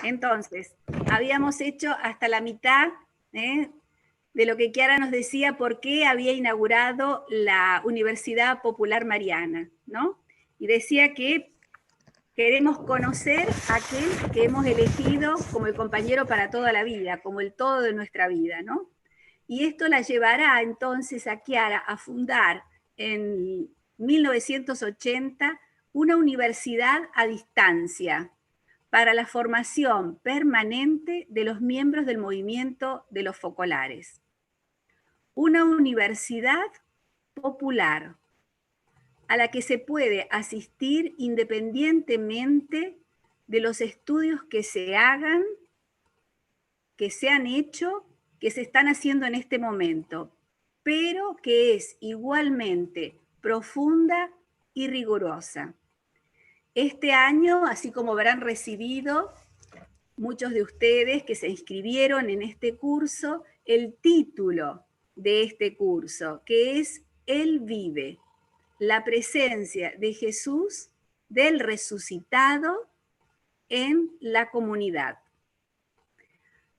Entonces, habíamos hecho hasta la mitad de lo que Chiara nos decía por qué había inaugurado la Universidad Popular Mariana, ¿no? Y decía que queremos conocer a aquel que hemos elegido como el compañero para toda la vida, como el todo de nuestra vida, ¿no? Y esto la llevará entonces a Chiara a fundar en 1980 una universidad a distancia para la formación permanente de los miembros del movimiento de los focolares. Una universidad popular a la que se puede asistir independientemente de los estudios que se hagan, que se han hecho, que se están haciendo en este momento, pero que es igualmente profunda y rigurosa. Este año, así como habrán recibido muchos de ustedes que se inscribieron en este curso, el título de este curso, que es Él vive, la presencia de Jesús, del resucitado, en la comunidad.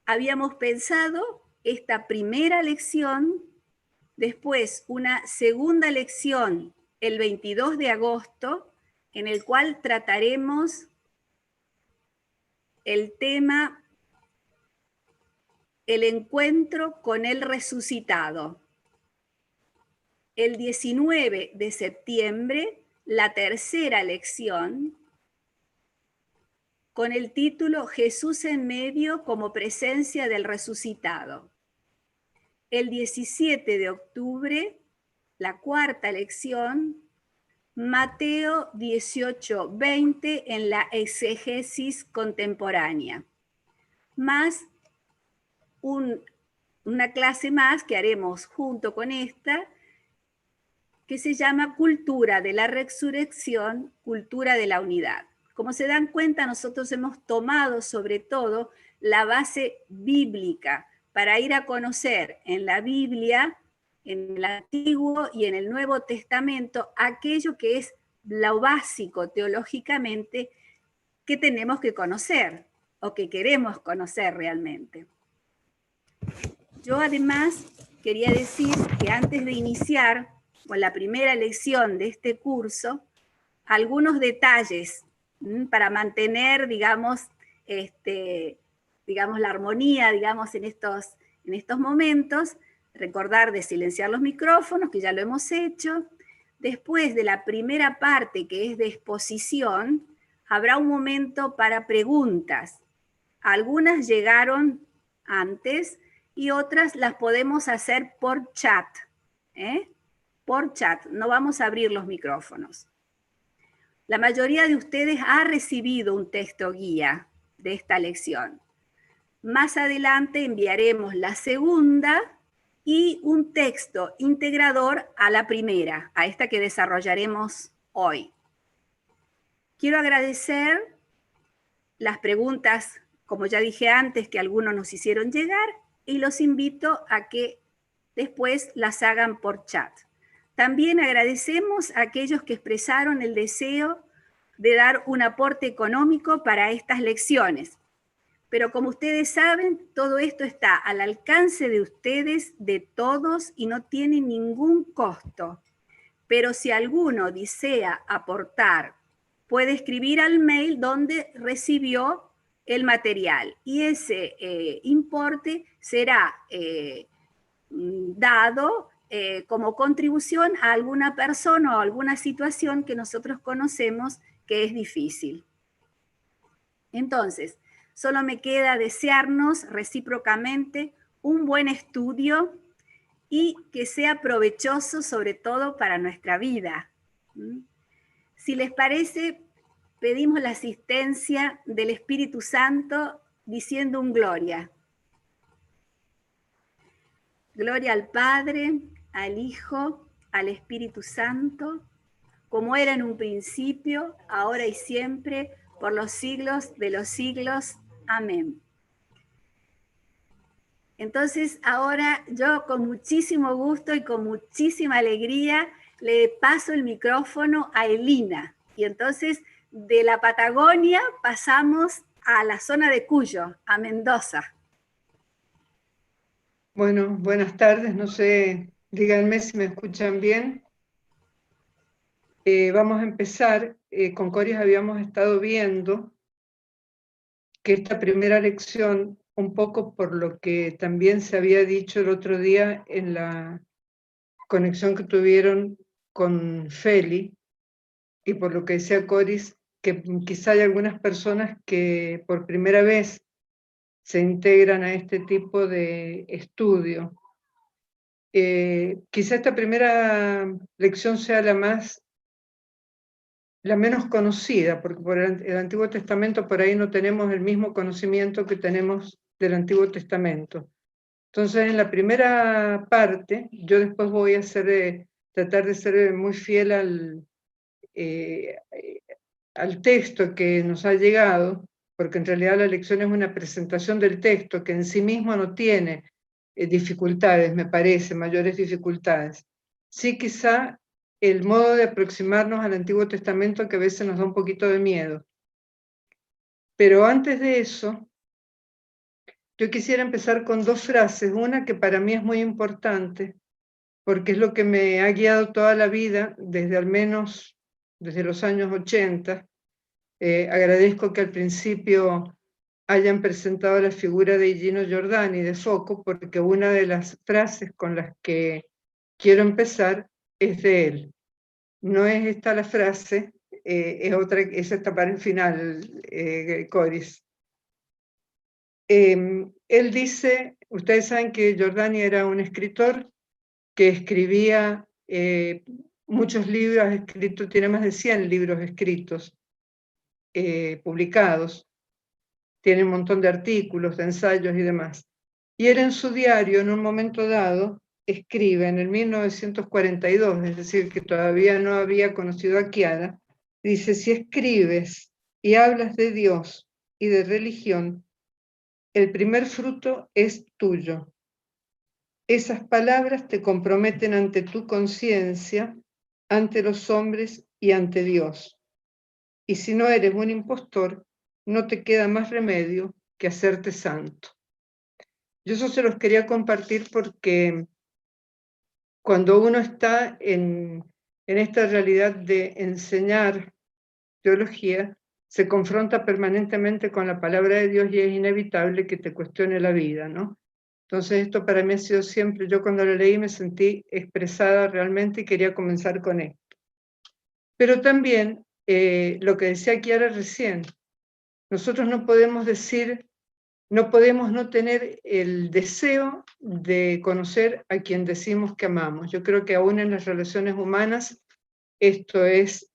Habíamos pensado esta primera lección, después una segunda lección el 22 de agosto, en el cual trataremos el tema el encuentro con el resucitado. El 19 de septiembre, la tercera lección, con el título Jesús en medio como presencia del resucitado. El 17 de octubre, la cuarta lección, Mateo 18:20 en la exégesis contemporánea, más una clase más que haremos junto con esta, que se llama Cultura de la Resurrección, Cultura de la Unidad. Como se dan cuenta, nosotros hemos tomado sobre todo la base bíblica para ir a conocer en la Biblia, en el Antiguo y en el Nuevo Testamento, aquello que es lo básico teológicamente que tenemos que conocer o que queremos conocer realmente. Yo además quería decir que antes de iniciar con la primera lección de este curso, algunos detalles para mantener, digamos, la armonía, digamos, en estos momentos, recordar de silenciar los micrófonos, que ya lo hemos hecho. Después de la primera parte, que es de exposición, habrá un momento para preguntas. Algunas llegaron antes y otras las podemos hacer por chat, por chat, no vamos a abrir los micrófonos. La mayoría de ustedes ha recibido un texto guía de esta lección. Más adelante enviaremos la segunda y un texto integrador a la primera, a esta que desarrollaremos hoy. Quiero agradecer las preguntas, como ya dije antes, que algunos nos hicieron llegar, y los invito a que después las hagan por chat. También agradecemos a aquellos que expresaron el deseo de dar un aporte económico para estas lecciones. Pero como ustedes saben, todo esto está al alcance de ustedes, de todos, y no tiene ningún costo. Pero si alguno desea aportar, puede escribir al mail donde recibió el material, y ese importe será dado como contribución a alguna persona o alguna situación que nosotros conocemos que es difícil. Entonces, solo me queda desearnos recíprocamente un buen estudio y que sea provechoso sobre todo para nuestra vida. Si les parece, pedimos la asistencia del Espíritu Santo diciendo un gloria. Gloria al Padre, al Hijo, al Espíritu Santo, como era en un principio, ahora y siempre, por los siglos de los siglos. Amén. Entonces, ahora yo con muchísimo gusto y con muchísima alegría le paso el micrófono a Elina. Y entonces, de la Patagonia pasamos a la zona de Cuyo, a Mendoza. Bueno, buenas tardes, no sé, díganme si me escuchan bien. Vamos a empezar. Con Coris habíamos estado viendo que esta primera lección, un poco por lo que también se había dicho el otro día en la conexión que tuvieron con Feli, y por lo que decía Coris, que quizá hay algunas personas que por primera vez se integran a este tipo de estudio. Quizá esta primera lección sea la menos conocida, porque por el Antiguo Testamento por ahí no tenemos el mismo conocimiento que tenemos del Antiguo Testamento. Entonces, en la primera parte, yo después voy a tratar de ser muy fiel al texto que nos ha llegado, porque en realidad la lección es una presentación del texto que en sí mismo no tiene dificultades, me parece, mayores dificultades. Sí, quizá el modo de aproximarnos al Antiguo Testamento que a veces nos da un poquito de miedo. Pero antes de eso, yo quisiera empezar con dos frases, una que para mí es muy importante, porque es lo que me ha guiado toda la vida, desde al menos desde los años 80. Agradezco que al principio hayan presentado la figura de Gino Giordani de Focco, porque una de las frases con las que quiero empezar es de él. No es esta la frase, es otra, es esta para el final, Coris. Él dice, ustedes saben que Giordani era un escritor que escribía muchos libros, tiene más de 100 libros escritos, publicados, tiene un montón de artículos, de ensayos y demás. Y él en su diario, en un momento dado, escribe en el 1942, es decir, que todavía no había conocido a Chiara, dice, si escribes y hablas de Dios y de religión, el primer fruto es tuyo. Esas palabras te comprometen ante tu conciencia, ante los hombres y ante Dios. Y si no eres un impostor, no te queda más remedio que hacerte santo. Yo eso se los quería compartir porque cuando uno está en esta realidad de enseñar teología, se confronta permanentemente con la palabra de Dios y es inevitable que te cuestione la vida, ¿no? Entonces esto para mí ha sido siempre, yo cuando lo leí me sentí expresada realmente y quería comenzar con esto. Pero también lo que decía Chiara recién, nosotros no podemos decir, no podemos no tener el deseo de conocer a quien decimos que amamos. Yo creo que aún en las relaciones humanas esto es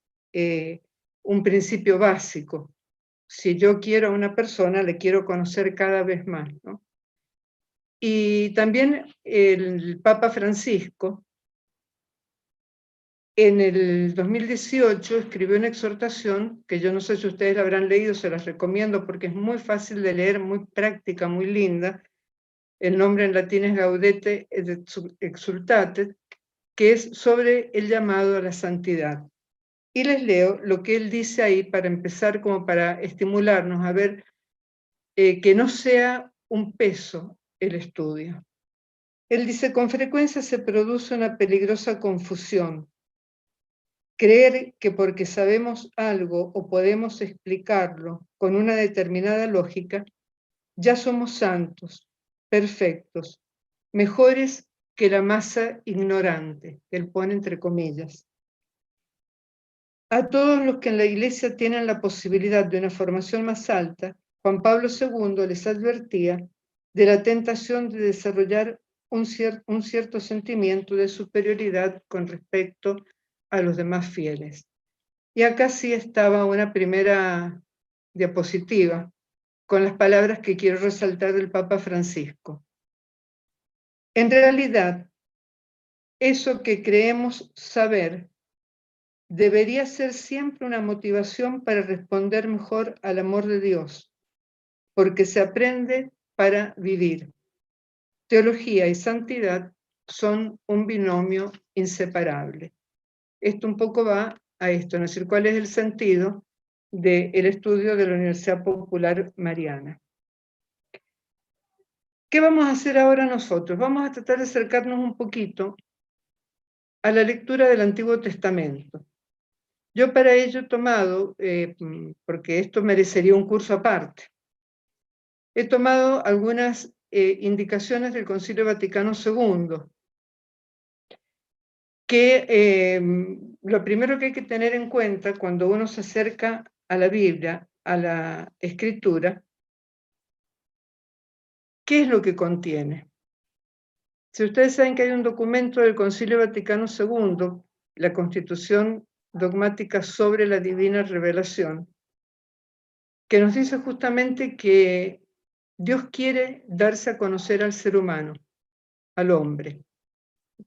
un principio básico. Si yo quiero a una persona, le quiero conocer cada vez más, ¿no? Y también el Papa Francisco, en el 2018, escribió una exhortación, que yo no sé si ustedes la habrán leído, se las recomiendo porque es muy fácil de leer, muy práctica, muy linda. El nombre en latín es Gaudete et Exsultate, que es sobre el llamado a la santidad. Y les leo lo que él dice ahí para empezar, como para estimularnos a ver que no sea un peso el estudio. Él dice, con frecuencia se produce una peligrosa confusión. Creer que porque sabemos algo o podemos explicarlo con una determinada lógica, ya somos santos, perfectos, mejores que la masa ignorante, que él pone entre comillas. A todos los que en la Iglesia tienen la posibilidad de una formación más alta, Juan Pablo II les advertía de la tentación de desarrollar un cierto sentimiento de superioridad con respecto a los demás fieles. Y acá sí estaba una primera diapositiva con las palabras que quiero resaltar del Papa Francisco. En realidad, eso que creemos saber debería ser siempre una motivación para responder mejor al amor de Dios, porque se aprende para vivir. Teología y santidad son un binomio inseparable. Esto un poco va a esto, ¿no? Es decir, ¿cuál es el sentido del estudio de la Universidad Popular Mariana. ¿Qué vamos a hacer ahora nosotros? Vamos a tratar de acercarnos un poquito a la lectura del Antiguo Testamento. Yo para ello he tomado, porque esto merecería un curso aparte, he tomado algunas indicaciones del Concilio Vaticano II, que lo primero que hay que tener en cuenta cuando uno se acerca a la Biblia, a la Escritura, ¿qué es lo que contiene? Si ustedes saben que hay un documento del Concilio Vaticano II, la Constitución Dogmática sobre la Divina Revelación, que nos dice justamente que Dios quiere darse a conocer al ser humano, al hombre.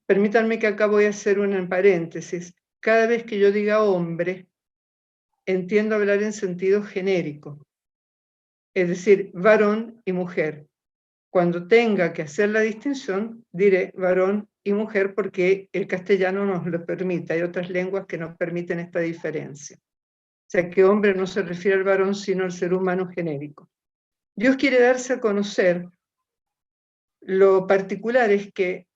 Permítanme que acá voy a hacer un paréntesis. Cada vez que yo diga hombre, entiendo hablar en sentido genérico, es decir, varón y mujer. Cuando tenga que hacer la distinción, diré varón y mujer porque el castellano nos lo permite. Hay otras lenguas que nos permiten esta diferencia. O sea, que hombre no se refiere al varón, sino al ser humano genérico. Dios quiere darse a conocer. Lo particular es que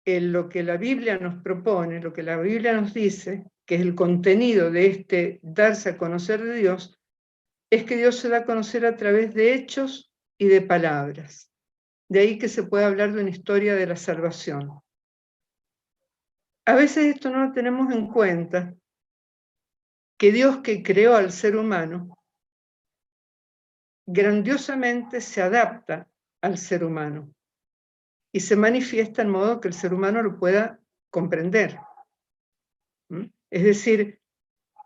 lo que la Biblia nos propone, lo que la Biblia nos dice, que es el contenido de este darse a conocer de Dios, es que Dios se da a conocer a través de hechos y de palabras. De ahí que se puede hablar de una historia de la salvación. A veces esto no lo tenemos en cuenta, que Dios que creó al ser humano, grandiosamente se adapta al ser humano y se manifiesta en modo que el ser humano lo pueda comprender. Es decir,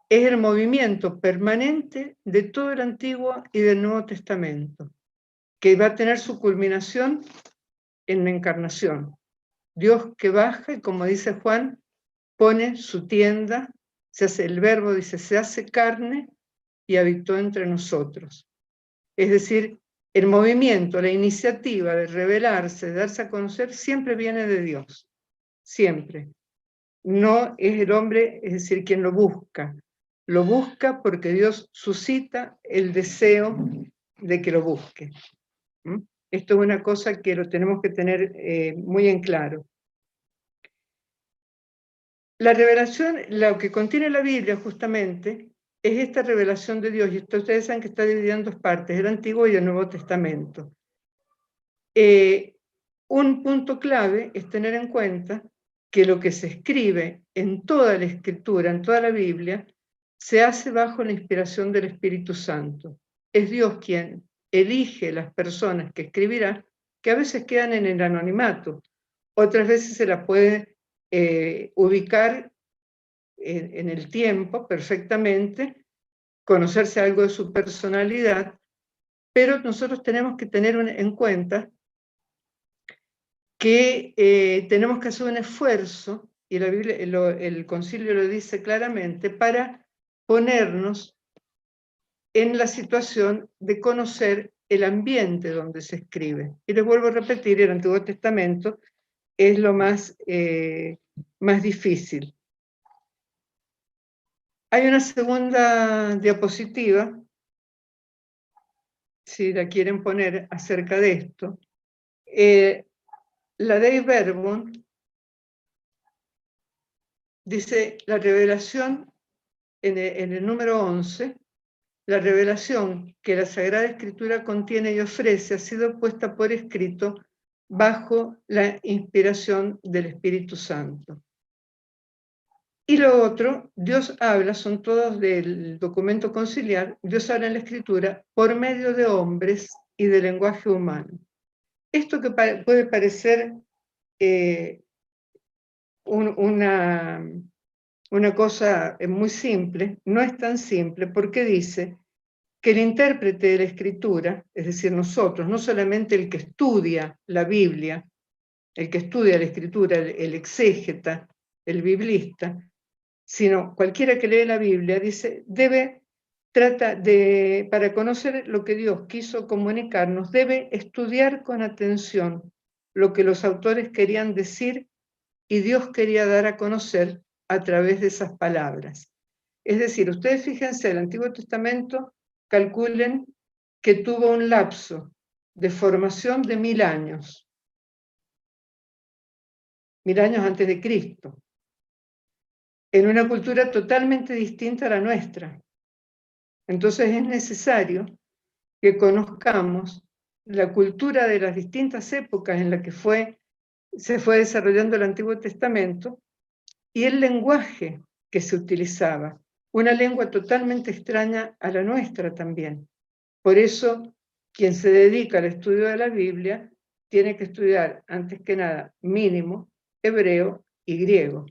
es el movimiento permanente de todo el Antiguo y del Nuevo Testamento, que va a tener su culminación en la encarnación. Dios que baja y, como dice Juan, pone su tienda, se hace, el verbo dice, se hace carne y habitó entre nosotros. Es decir, el movimiento, la iniciativa de revelarse, de darse a conocer, siempre viene de Dios, siempre. No es el hombre, es decir, quien lo busca. Lo busca porque Dios suscita el deseo de que lo busque. Esto es una cosa que lo tenemos que tener muy en claro. La revelación, lo que contiene la Biblia justamente, es esta revelación de Dios. Y ustedes saben que está dividida en dos partes, el Antiguo y el Nuevo Testamento. Un punto clave es tener en cuenta que lo que se escribe en toda la Escritura, en toda la Biblia, se hace bajo la inspiración del Espíritu Santo. Es Dios quien elige las personas que escribirá, que a veces quedan en el anonimato, otras veces se las puede ubicar en el tiempo perfectamente, conocerse algo de su personalidad, pero nosotros tenemos que tener en cuenta que tenemos que hacer un esfuerzo, y la Biblia, el concilio lo dice claramente, para ponernos en la situación de conocer el ambiente donde se escribe. Y les vuelvo a repetir, el Antiguo Testamento es lo más difícil. Hay una segunda diapositiva, si la quieren poner acerca de esto. La Dei Verbum dice la revelación en el número 11, la revelación que la Sagrada Escritura contiene y ofrece ha sido puesta por escrito bajo la inspiración del Espíritu Santo. Y lo otro, Dios habla, son todos del documento conciliar, Dios habla en la Escritura por medio de hombres y de lenguaje humano. Esto que puede parecer una cosa muy simple, no es tan simple, porque dice que el intérprete de la Escritura, es decir, nosotros, no solamente el que estudia la Biblia, el que estudia la Escritura, el exégeta, el biblista, sino cualquiera que lee la Biblia, dice, para conocer lo que Dios quiso comunicarnos, debe estudiar con atención lo que los autores querían decir y Dios quería dar a conocer a través de esas palabras. Es decir, ustedes fíjense, el Antiguo Testamento, calculen que tuvo un lapso de formación de 1000 años. 1000 años antes de Cristo. En una cultura totalmente distinta a la nuestra. Entonces es necesario que conozcamos la cultura de las distintas épocas en las que se fue desarrollando el Antiguo Testamento y el lenguaje que se utilizaba, una lengua totalmente extraña a la nuestra también. Por eso, quien se dedica al estudio de la Biblia tiene que estudiar, antes que nada, mínimo, hebreo y griego,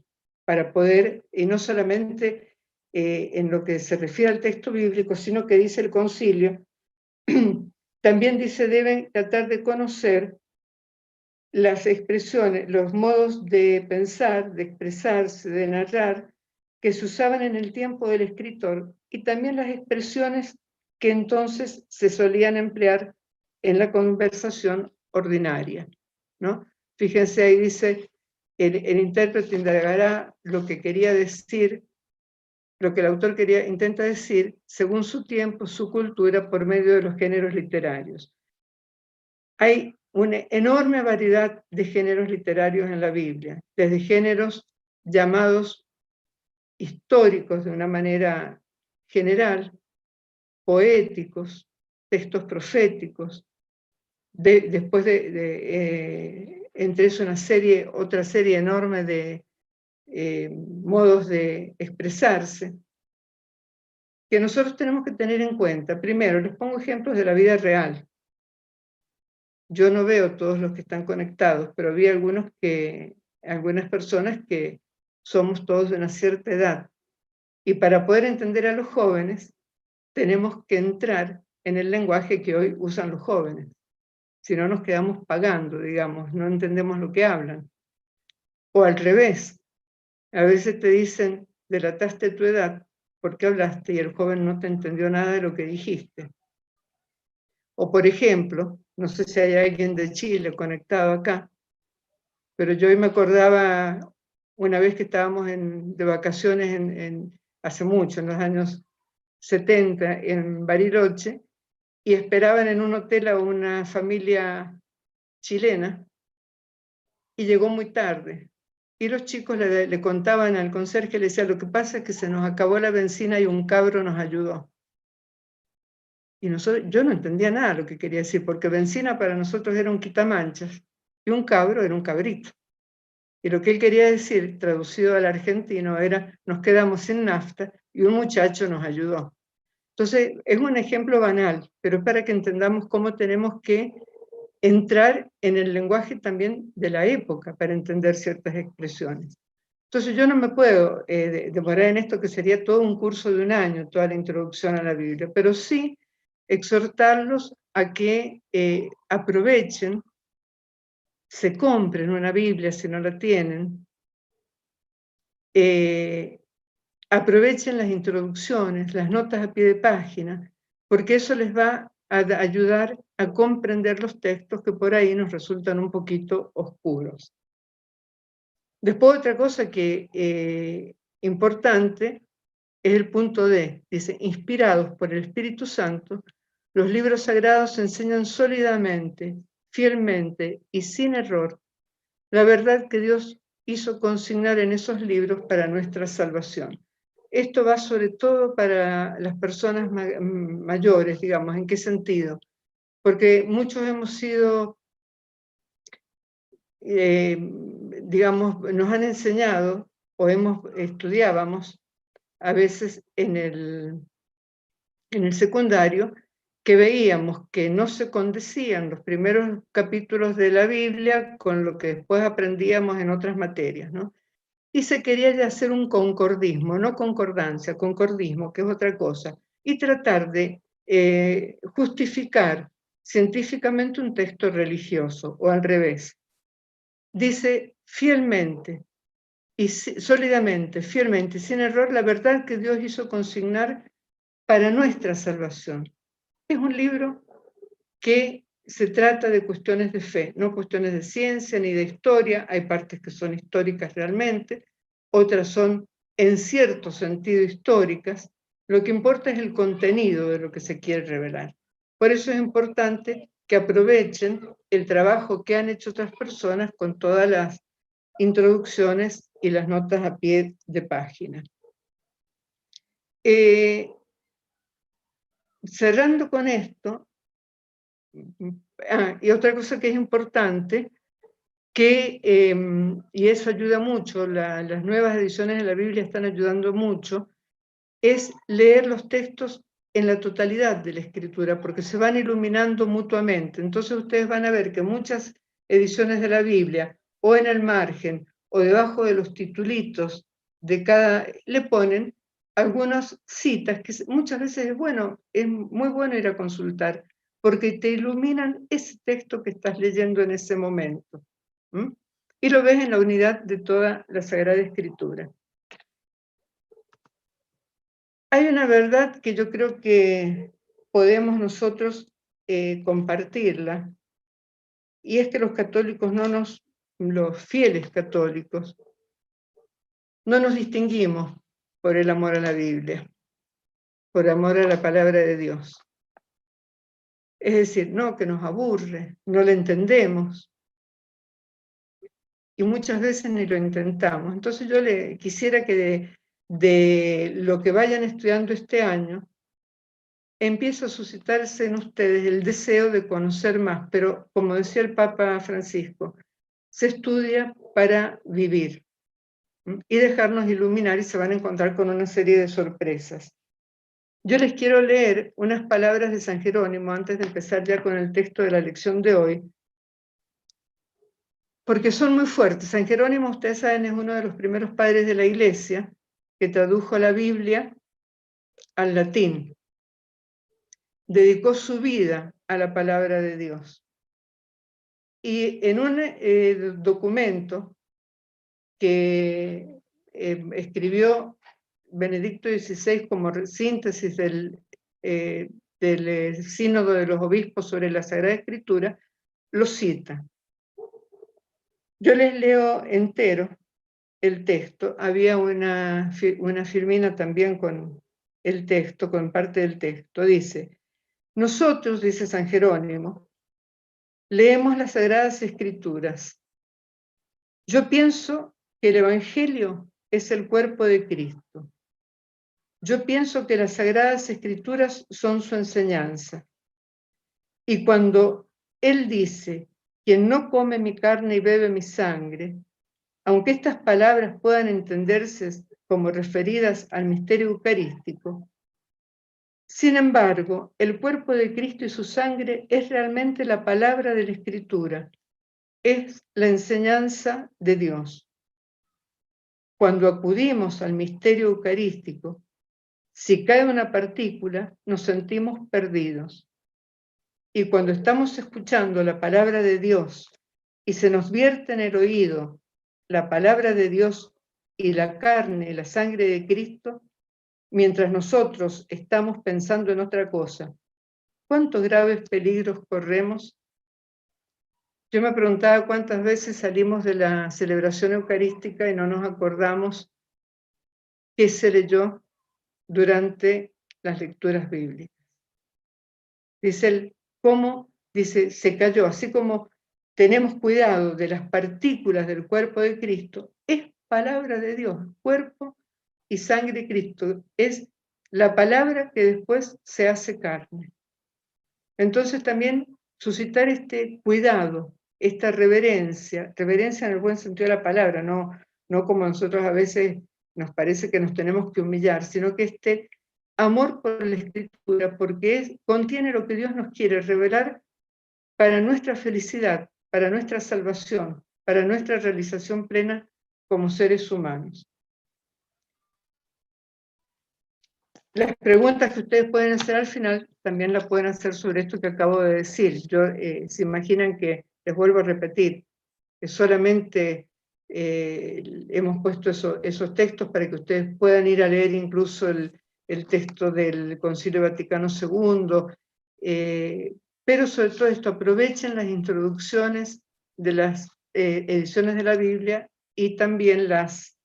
para poder, y no solamente en lo que se refiere al texto bíblico, sino que dice el concilio, también dice deben tratar de conocer las expresiones, los modos de pensar, de expresarse, de narrar, que se usaban en el tiempo del escritor, y también las expresiones que entonces se solían emplear en la conversación ordinaria, ¿no? Fíjense, ahí dice, el intérprete indagará lo que quería decir, lo que el autor intenta decir, según su tiempo, su cultura, por medio de los géneros literarios. Hay una enorme variedad de géneros literarios en la Biblia, desde géneros llamados históricos de una manera general, poéticos, textos proféticos, después entre eso otra serie enorme de modos de expresarse, que nosotros tenemos que tener en cuenta. Primero, les pongo ejemplos de la vida real. Yo no veo todos los que están conectados, pero vi algunas personas que somos todos de una cierta edad. Y para poder entender a los jóvenes, tenemos que entrar en el lenguaje que hoy usan los jóvenes. Si no, nos quedamos pagando, digamos, no entendemos lo que hablan. O al revés, a veces te dicen, delataste tu edad porque hablaste y el joven no te entendió nada de lo que dijiste. O por ejemplo, no sé si hay alguien de Chile conectado acá, pero yo hoy me acordaba una vez que estábamos de vacaciones hace mucho, en los años 70, en Bariloche, y esperaban en un hotel a una familia chilena, y llegó muy tarde. Y los chicos le contaban al conserje, le decían, lo que pasa es que se nos acabó la benzina y un cabro nos ayudó. Y yo no entendía nada lo que quería decir, porque benzina para nosotros era un quitamanchas, y un cabro era un cabrito. Y lo que él quería decir, traducido al argentino, era, nos quedamos sin nafta y un muchacho nos ayudó. Entonces, es un ejemplo banal, pero es para que entendamos cómo tenemos que entrar en el lenguaje también de la época para entender ciertas expresiones. Entonces, yo no me puedo demorar en esto, que sería todo un curso de un año, toda la introducción a la Biblia, pero sí exhortarlos a que aprovechen, se compren una Biblia si no la tienen, aprovechen las introducciones, las notas a pie de página, porque eso les va a ayudar a comprender los textos que por ahí nos resultan un poquito oscuros. Después otra cosa que importante es el punto D. Dice, inspirados por el Espíritu Santo, los libros sagrados enseñan sólidamente, fielmente y sin error la verdad que Dios hizo consignar en esos libros para nuestra salvación. Esto va sobre todo para las personas mayores, digamos. ¿En qué sentido? Porque muchos hemos sido, digamos, nos han enseñado o estudiábamos a veces en el secundario, que veíamos que no se condecían los primeros capítulos de la Biblia con lo que después aprendíamos en otras materias, ¿no? Y se quería ya hacer un concordismo, no concordancia, concordismo, que es otra cosa, y tratar de justificar científicamente un texto religioso, o al revés. Dice fielmente y sólidamente, fielmente, sin error, la verdad que Dios hizo consignar para nuestra salvación. Es un libro que se trata de cuestiones de fe, no cuestiones de ciencia ni de historia. Hay partes que son históricas realmente, otras son en cierto sentido históricas, lo que importa es el contenido de lo que se quiere revelar. Por eso es importante que aprovechen el trabajo que han hecho otras personas con todas las introducciones y las notas a pie de página. Cerrando con esto, y otra cosa que es importante, que, y eso ayuda mucho, las nuevas ediciones de la Biblia están ayudando mucho, es leer los textos en la totalidad de la escritura, porque se van iluminando mutuamente. Entonces ustedes van a ver que muchas ediciones de la Biblia, o en el margen, o debajo de los titulitos de cada, le ponen algunas citas, que muchas veces es muy bueno ir a consultar, porque te iluminan ese texto que estás leyendo en ese momento. Y lo ves en la unidad de toda la Sagrada Escritura. Hay una verdad que yo creo que podemos nosotros compartirla, y es que los católicos los fieles católicos, no nos distinguimos por el amor a la Biblia, por amor a la palabra de Dios. Es decir, no, que nos aburre, no la entendemos, y muchas veces ni lo intentamos. Entonces yo le quisiera que de lo que vayan estudiando este año, empieza a suscitarse en ustedes el deseo de conocer más, pero como decía el Papa Francisco, se estudia para vivir y dejarnos iluminar, y se van a encontrar con una serie de sorpresas. Yo les quiero leer unas palabras de San Jerónimo antes de empezar ya con el texto de la lección de hoy, porque son muy fuertes. San Jerónimo, ustedes saben, es uno de los primeros padres de la Iglesia que tradujo la Biblia al latín. Dedicó su vida a la palabra de Dios. Y en un documento que escribió Benedicto XVI como síntesis del Sínodo de los Obispos sobre la Sagrada Escritura, lo cita. Yo les leo entero el texto. Había una firmina también con el texto, con parte del texto. Dice: nosotros, dice San Jerónimo, leemos las Sagradas Escrituras. Yo pienso que el Evangelio es el cuerpo de Cristo. Yo pienso que las Sagradas Escrituras son su enseñanza. Y cuando Él dice, quien no come mi carne y bebe mi sangre, aunque estas palabras puedan entenderse como referidas al misterio eucarístico, sin embargo, el cuerpo de Cristo y su sangre es realmente la palabra de la Escritura, es la enseñanza de Dios. Cuando acudimos al misterio eucarístico, si cae una partícula, nos sentimos perdidos. Y cuando estamos escuchando la palabra de Dios y se nos vierte en el oído la palabra de Dios y la carne y la sangre de Cristo, mientras nosotros estamos pensando en otra cosa, ¿cuántos graves peligros corremos? Yo me preguntaba cuántas veces salimos de la celebración eucarística y no nos acordamos qué se leyó durante las lecturas bíblicas. Dice él, ¿cómo? Dice, se cayó, así como tenemos cuidado de las partículas del cuerpo de Cristo, es palabra de Dios, cuerpo y sangre de Cristo, es la palabra que después se hace carne. Entonces también suscitar este cuidado, esta reverencia en el buen sentido de la palabra, no como nosotros a veces nos parece que nos tenemos que humillar, sino que este amor por la Escritura, porque contiene lo que Dios nos quiere revelar para nuestra felicidad, para nuestra salvación, para nuestra realización plena como seres humanos. Las preguntas que ustedes pueden hacer al final también las pueden hacer sobre esto que acabo de decir. Se imaginan que, les vuelvo a repetir, que solamente hemos puesto esos textos para que ustedes puedan ir a leer incluso el texto del Concilio Vaticano II, pero sobre todo esto, aprovechen las introducciones de las ediciones de la Biblia y también las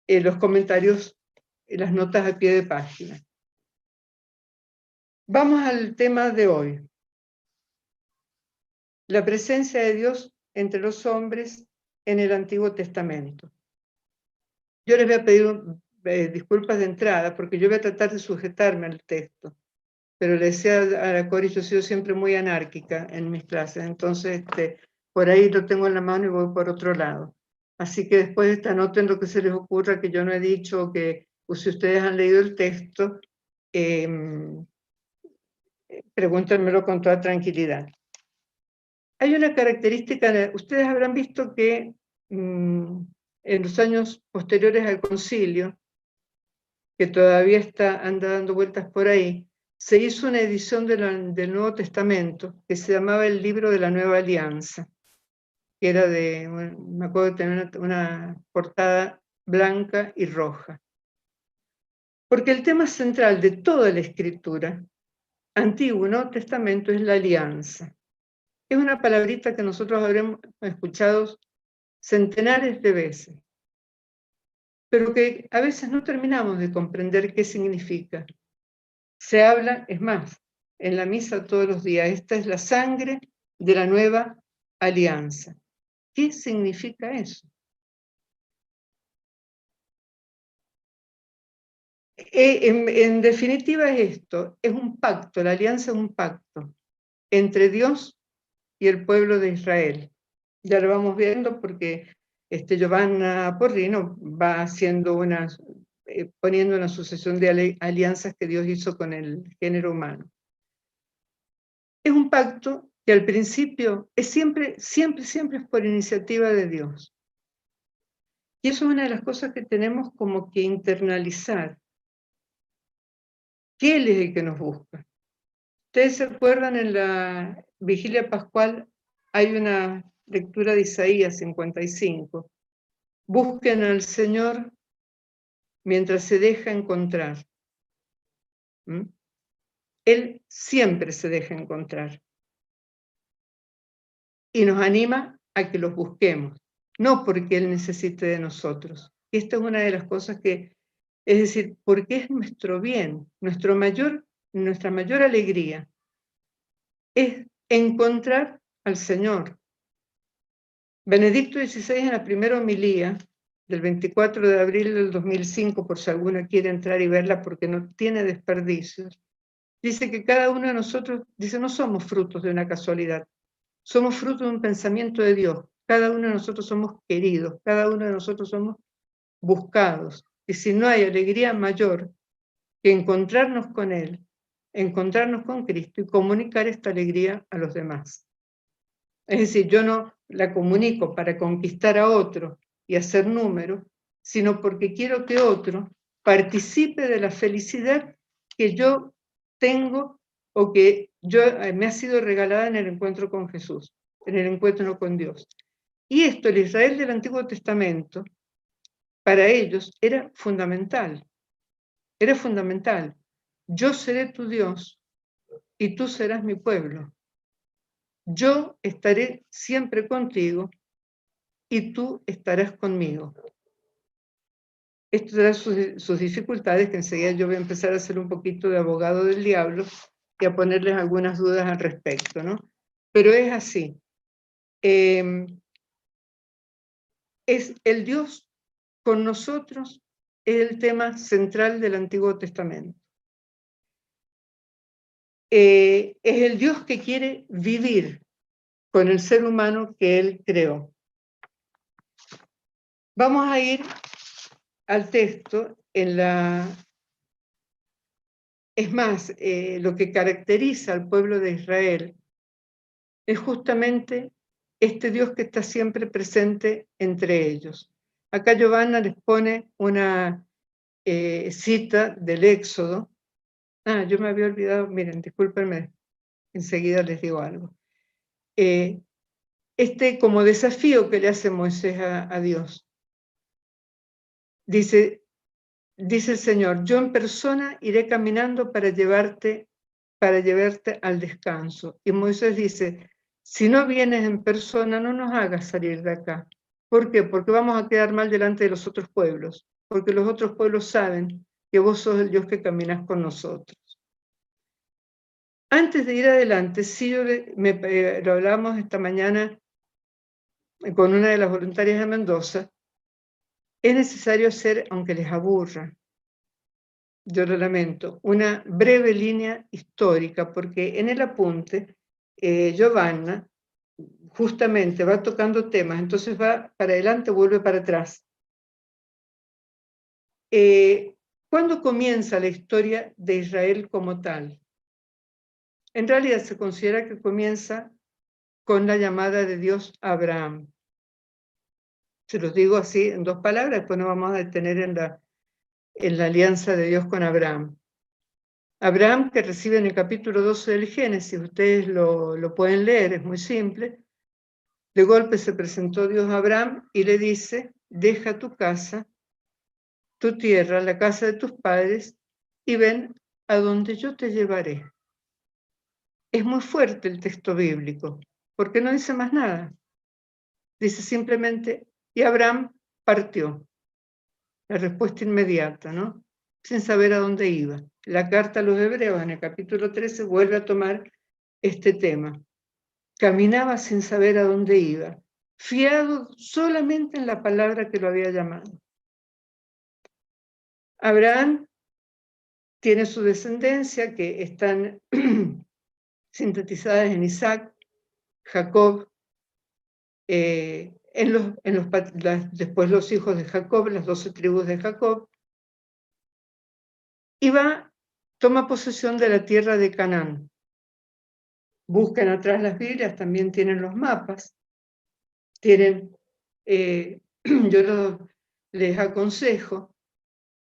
los comentarios, las notas a pie de página. Vamos al tema de hoy. La presencia de Dios entre los hombres en el Antiguo Testamento. Yo les voy a pedir disculpas de entrada, porque yo voy a tratar de sujetarme al texto. Pero le decía a la Cori, yo he sido siempre muy anárquica en mis clases, entonces por ahí lo tengo en la mano y voy por otro lado. Así que después anoten lo que se les ocurra, que yo no he dicho, o que si ustedes han leído el texto, pregúntenmelo con toda tranquilidad. Hay una característica, ustedes habrán visto que en los años posteriores al concilio, que todavía anda dando vueltas por ahí, se hizo una edición del Nuevo Testamento que se llamaba el Libro de la Nueva Alianza, que era me acuerdo de tener una portada blanca y roja. Porque el tema central de toda la escritura, Antiguo y Nuevo Testamento, es la alianza. Es una palabrita que nosotros habremos escuchado centenares de veces, pero que a veces no terminamos de comprender qué significa. Se habla, es más, en la misa todos los días, esta es la sangre de la nueva alianza. ¿Qué significa eso? En definitiva esto, es un pacto, la alianza es un pacto entre Dios y el pueblo de Israel. Ya lo vamos viendo porque Giovanna Porrino va haciendo poniendo una sucesión de alianzas que Dios hizo con el género humano. Es un pacto que al principio es siempre es por iniciativa de Dios. Y eso es una de las cosas que tenemos como que internalizar, que Él es el que nos busca. Ustedes se acuerdan, en la Vigilia Pascual hay una lectura de Isaías 55. Busquen al Señor mientras se deja encontrar. Él siempre se deja encontrar. Y nos anima a que los busquemos, no porque Él necesite de nosotros. Esta es una de las cosas que, es decir, porque es nuestro bien, nuestra mayor alegría es encontrar al Señor. Benedicto XVI, en la primera homilía del 24 de abril del 2005, por si alguno quiere entrar y verla porque no tiene desperdicios, dice que cada uno de nosotros, dice, no somos frutos de una casualidad, somos fruto de un pensamiento de Dios. Cada uno de nosotros somos queridos, cada uno de nosotros somos buscados. Y si no hay alegría mayor que encontrarnos con Él, encontrarnos con Cristo y comunicar esta alegría a los demás. Es decir, yo no la comunico para conquistar a otro y hacer número, sino porque quiero que otro participe de la felicidad que yo tengo o que me ha sido regalada en el encuentro con Jesús, en el encuentro con Dios. Y esto, el Israel del Antiguo Testamento, para ellos era fundamental. Era fundamental. Yo seré tu Dios y tú serás mi pueblo. Yo estaré siempre contigo y tú estarás conmigo. Esto trae sus dificultades, que enseguida yo voy a empezar a hacer un poquito de abogado del diablo y a ponerles algunas dudas al respecto, ¿no? Pero es así. Es el Dios con nosotros, es el tema central del Antiguo Testamento. Es el Dios que quiere vivir con el ser humano que Él creó. Vamos a ir al texto Es más, lo que caracteriza al pueblo de Israel es justamente este Dios que está siempre presente entre ellos. Acá Giovanna les pone una cita del Éxodo. Yo me había olvidado, miren, discúlpenme, enseguida les digo algo. Como desafío que le hace Moisés a Dios. Dice el Señor, yo en persona iré caminando para llevarte al descanso. Y Moisés dice, si no vienes en persona, no nos hagas salir de acá. ¿Por qué? Porque vamos a quedar mal delante de los otros pueblos. porque los otros pueblos saben que vos sos el Dios que caminás con nosotros. Antes de ir adelante, sí, lo hablamos esta mañana con una de las voluntarias de Mendoza, es necesario hacer, aunque les aburra, yo lo lamento, una breve línea histórica, porque en el apunte Giovanna justamente va tocando temas, entonces va para adelante, vuelve para atrás. ¿Cuándo comienza la historia de Israel como tal? En realidad se considera que comienza con la llamada de Dios a Abraham. Se los digo así en dos palabras, después nos vamos a detener en la alianza de Dios con Abraham. Abraham, que recibe en el capítulo 12 del Génesis, ustedes lo pueden leer, es muy simple. De golpe se presentó Dios a Abraham y le dice, deja tu casa, tu tierra, la casa de tus padres, y ven a donde yo te llevaré. Es muy fuerte el texto bíblico, porque no dice más nada. Dice simplemente, y Abraham partió. La respuesta inmediata, ¿no? Sin saber a dónde iba. La carta a los Hebreos en el capítulo 13 vuelve a tomar este tema. Caminaba sin saber a dónde iba, fiado solamente en la palabra que lo había llamado. Abraham tiene su descendencia, que están sintetizadas en Isaac, Jacob, después los hijos de Jacob, las 12 tribus de Jacob, y toma posesión de la tierra de Canaán. Busquen atrás las Biblias, también tienen los mapas, yo les aconsejo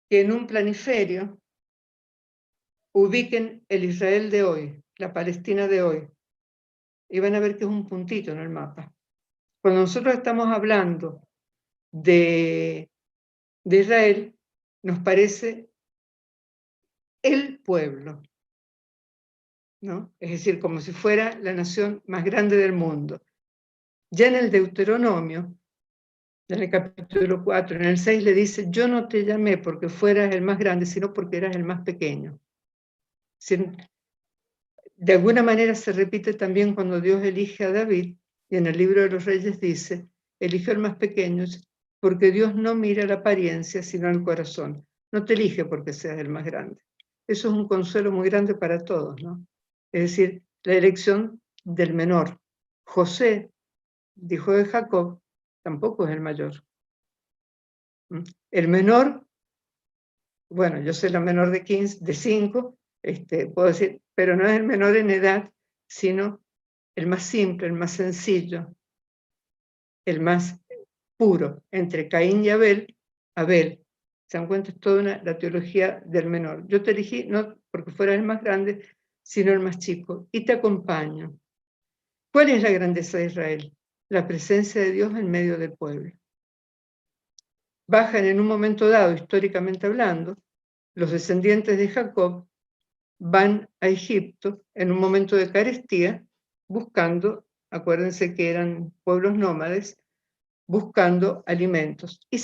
que en un planiferio ubiquen el Israel de hoy, la Palestina de hoy, y van a ver que es un puntito en el mapa. Cuando nosotros estamos hablando de Israel, nos parece el pueblo, ¿no? Es decir, como si fuera la nación más grande del mundo. Ya en el Deuteronomio, en el capítulo 4, en el 6 le dice, yo no te llamé porque fueras el más grande, sino porque eras el más pequeño. De alguna manera se repite también cuando Dios elige a David, y en el libro de los Reyes dice, eligió al más pequeño, porque Dios no mira la apariencia, sino el corazón. No te elige porque seas el más grande. Eso es un consuelo muy grande para todos, ¿no? Es decir, la elección del menor. José, hijo de Jacob, tampoco es el mayor. El menor, bueno, yo soy la menor de 5, puedo decir, pero no es el menor en edad, sino el más simple, el más sencillo, el más puro. Entre Caín y Abel, se dan cuenta, es toda la teología del menor. Yo te elegí no porque fuera el más grande, sino el más chico, y te acompaño. ¿Cuál es la grandeza de Israel? La presencia de Dios en medio del pueblo. Bajan en un momento dado, históricamente hablando, los descendientes de Jacob van a Egipto en un momento de carestía, buscando, acuérdense que eran pueblos nómades, buscando alimentos. Y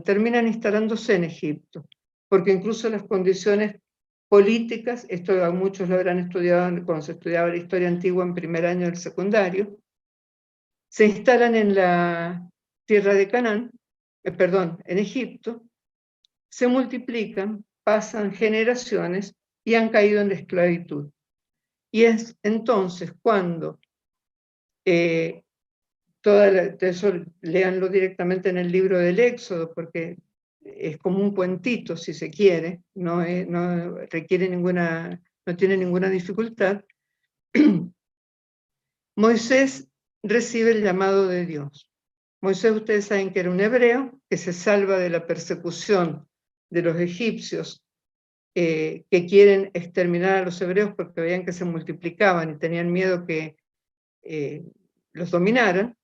terminan instalándose en Egipto, porque incluso las condiciones políticas, esto a muchos lo habrán estudiado cuando se estudiaba la historia antigua en primer año del secundario, se instalan en la tierra de Canaán, en Egipto, se multiplican, pasan generaciones y han caído en la esclavitud. Y es entonces cuando, eso léanlo directamente en el libro del Éxodo, porque es como un cuentito, si se quiere, no requiere no tiene ninguna dificultad. Moisés recibe el llamado de Dios. Moisés, ustedes saben que era un hebreo que se salva de la persecución de los egipcios que quieren exterminar a los hebreos porque veían que se multiplicaban y tenían miedo que los dominaran.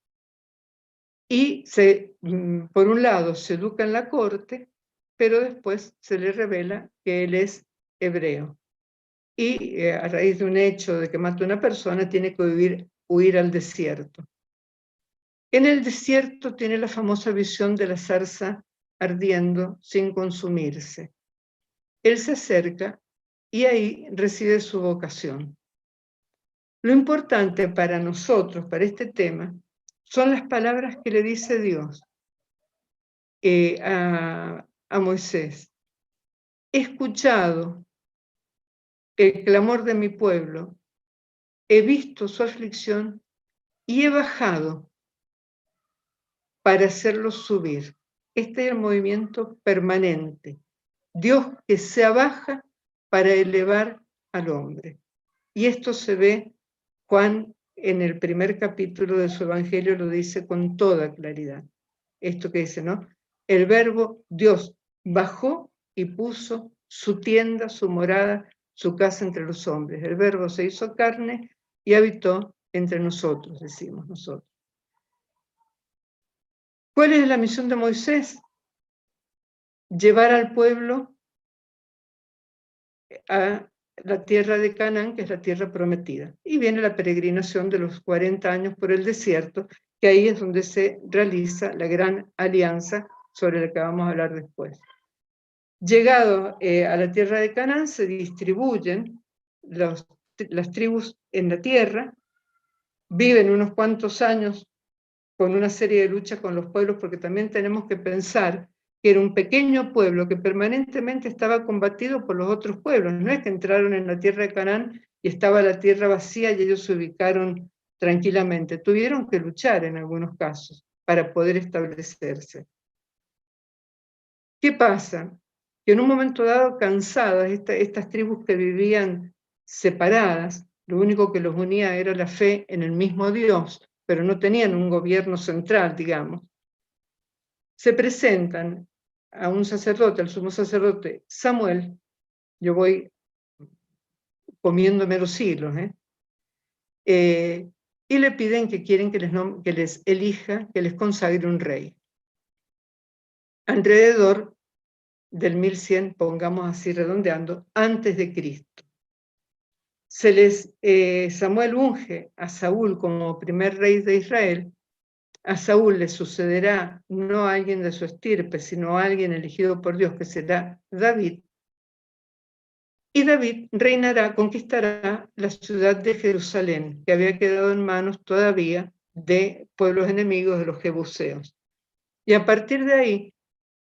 Y por un lado se educa en la corte, pero después se le revela que él es hebreo. Y a raíz de un hecho de que mata a una persona, tiene que huir al desierto. En el desierto tiene la famosa visión de la zarza ardiendo sin consumirse. Él se acerca y ahí recibe su vocación. Lo importante para nosotros, para este tema, son las palabras que le dice Dios a Moisés. He escuchado el clamor de mi pueblo, he visto su aflicción y he bajado para hacerlos subir. Este es el movimiento permanente. Dios que se abaja para elevar al hombre. Y esto se ve, Juan en el primer capítulo de su Evangelio lo dice con toda claridad. Esto que dice, ¿no? El verbo Dios bajó y puso su tienda, su morada, su casa entre los hombres. El verbo se hizo carne y habitó entre nosotros, decimos nosotros. ¿Cuál es la misión de Moisés? Llevar al pueblo a la tierra de Canaán, que es la tierra prometida. Y viene la peregrinación de los 40 años por el desierto, que ahí es donde se realiza la gran alianza sobre la que vamos a hablar después. Llegado a la tierra de Canaán, se distribuyen las tribus en la tierra, viven unos cuantos años con una serie de luchas con los pueblos, porque también tenemos que pensar que era un pequeño pueblo que permanentemente estaba combatido por los otros pueblos. No es que entraron en la tierra de Canaán y estaba la tierra vacía y ellos se ubicaron tranquilamente. Tuvieron que luchar en algunos casos para poder establecerse. ¿Qué pasa? Que en un momento dado, cansadas, estas tribus que vivían separadas, lo único que los unía era la fe en el mismo Dios, pero no tenían un gobierno central, digamos, se presentan a un sacerdote, al sumo sacerdote Samuel. Yo voy comiéndome los hilos, y le piden que quieren que les elija, que les consagre un rey. Alrededor del 1100, pongamos así redondeando, antes de Cristo. Samuel unge a Saúl como primer rey de Israel. A Saúl le sucederá no alguien de su estirpe, sino alguien elegido por Dios, que será David. Y David reinará, conquistará la ciudad de Jerusalén, que había quedado en manos todavía de pueblos enemigos de los jebuseos. Y a partir de ahí,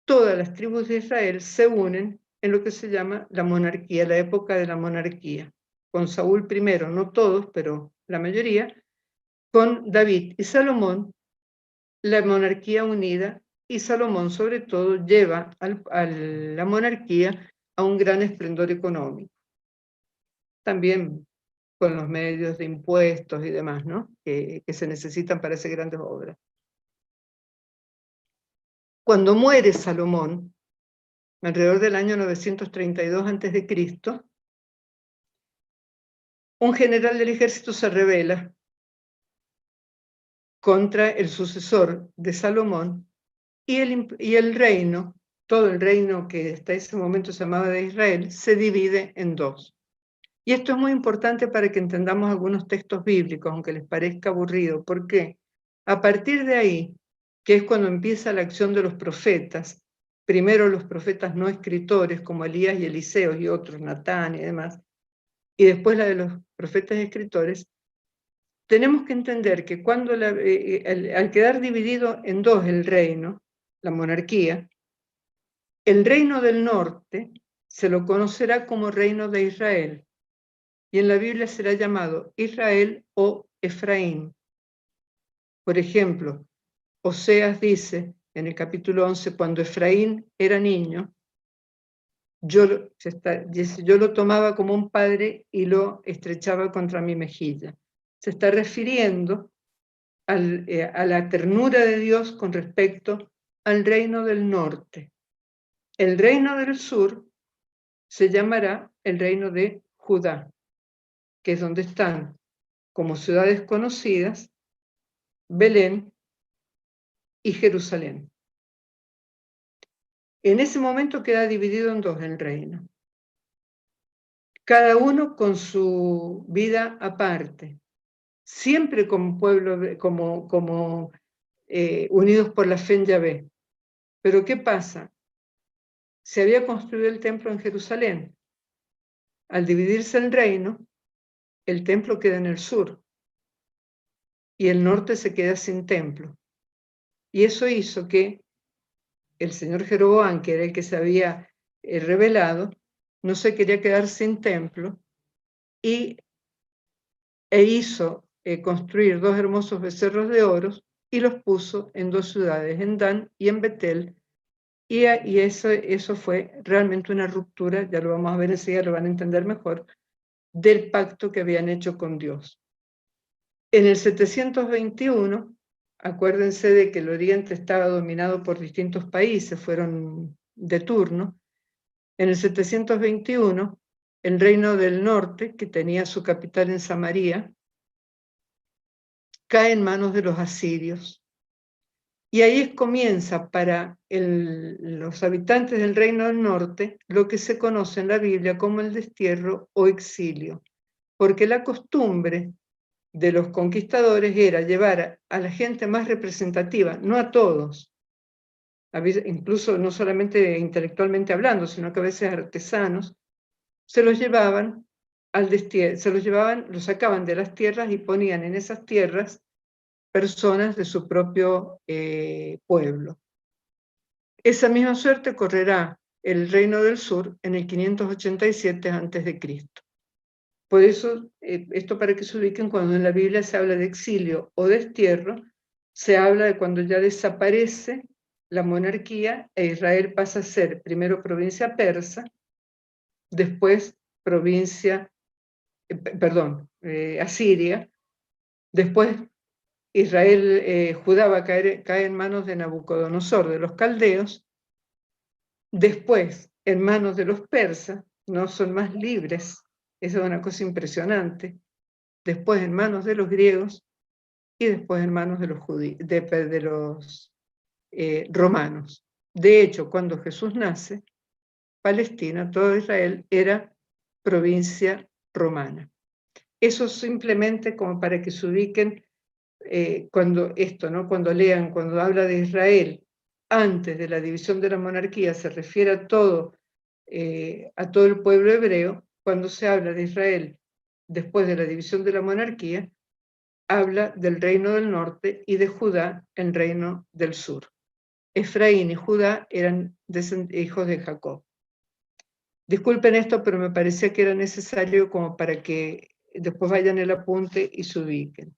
todas las tribus de Israel se unen en lo que se llama la monarquía, la época de la monarquía. Con Saúl primero, no todos, pero la mayoría, con David y Salomón, la monarquía unida, y Salomón sobre todo lleva a la monarquía a un gran esplendor económico. También con los medios de impuestos y demás, ¿no? que se necesitan para hacer grandes obras. Cuando muere Salomón, alrededor del año 932 a.C., un general del ejército se rebela contra el sucesor de Salomón y el reino, todo el reino que hasta ese momento se llamaba de Israel, se divide en dos. Y esto es muy importante para que entendamos algunos textos bíblicos, aunque les parezca aburrido. ¿Por qué? A partir de ahí, que es cuando empieza la acción de los profetas, primero los profetas no escritores como Elías y Eliseo y otros, Natán y demás, y después la de los profetas escritores, tenemos que entender que cuando al quedar dividido en dos el reino, la monarquía, el reino del norte se lo conocerá como reino de Israel, y en la Biblia será llamado Israel o Efraín. Por ejemplo, Oseas dice en el capítulo 11, cuando Efraín era niño, yo lo tomaba como un padre y lo estrechaba contra mi mejilla. Se está refiriendo a la ternura de Dios con respecto al reino del norte. El reino del sur se llamará el reino de Judá, que es donde están como ciudades conocidas Belén y Jerusalén. En ese momento queda dividido en dos el reino, cada uno con su vida aparte, siempre como pueblo, unidos por la fe en Yahvé. Pero ¿qué pasa? Se había construido el templo en Jerusalén. Al dividirse el reino, el templo queda en el sur y el norte se queda sin templo. Y eso hizo que el señor Jeroboam, que era el que se había rebelado, no se quería quedar sin templo e hizo construir 2 hermosos becerros de oro y los puso en 2 ciudades, en Dan y en Betel. Y eso fue realmente una ruptura, ya lo vamos a ver enseguida, lo van a entender mejor, del pacto que habían hecho con Dios. En el 721, acuérdense de que el Oriente estaba dominado por distintos países, fueron de turno. En el 721, el reino del norte, que tenía su capital en Samaria, cae en manos de los asirios. Y ahí comienza para los habitantes del reino del norte lo que se conoce en la Biblia como el destierro o exilio, porque la costumbre de los conquistadores era llevar a la gente más representativa, no a todos, incluso no solamente intelectualmente hablando, sino que a veces artesanos, se los llevaban al destierro, los sacaban de las tierras y ponían en esas tierras personas de su propio pueblo. Esa misma suerte correrá el reino del sur en el 587 a.C. Por eso, esto para que se ubiquen, cuando en la Biblia se habla de exilio o destierro, se habla de cuando ya desaparece la monarquía e Israel pasa a ser primero provincia persa, después provincia, Asiria, después Israel, Judá cae en manos de Nabucodonosor, de los caldeos, después en manos de los persas, no son más libres, esa es una cosa impresionante, después en manos de los griegos y después en manos de los romanos. De hecho, cuando Jesús nace, Palestina, todo Israel, era provincia romana. Eso simplemente como para que se ubiquen cuando lean, cuando habla de Israel antes de la división de la monarquía, se refiere a todo el pueblo hebreo. Cuando se habla de Israel después de la división de la monarquía, habla del reino del norte y de Judá, el reino del sur. Efraín y Judá eran hijos de Jacob. Disculpen esto, pero me parecía que era necesario como para que después vayan el apunte y se ubiquen.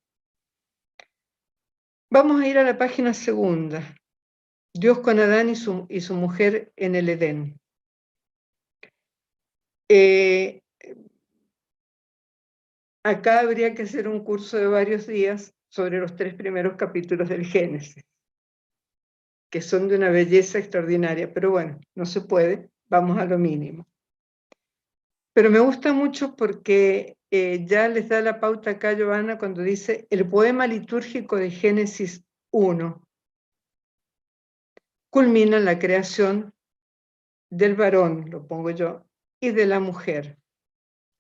Vamos a ir a la página 2. Dios con Adán y su mujer en el Edén. Acá habría que hacer un curso de varios días sobre los 3 primeros capítulos del Génesis, que son de una belleza extraordinaria, pero bueno, no se puede, vamos a lo mínimo. Pero me gusta mucho porque ya les da la pauta acá Giovanna cuando dice el poema litúrgico de Génesis 1 culmina en la creación del varón, lo pongo yo, y de la mujer,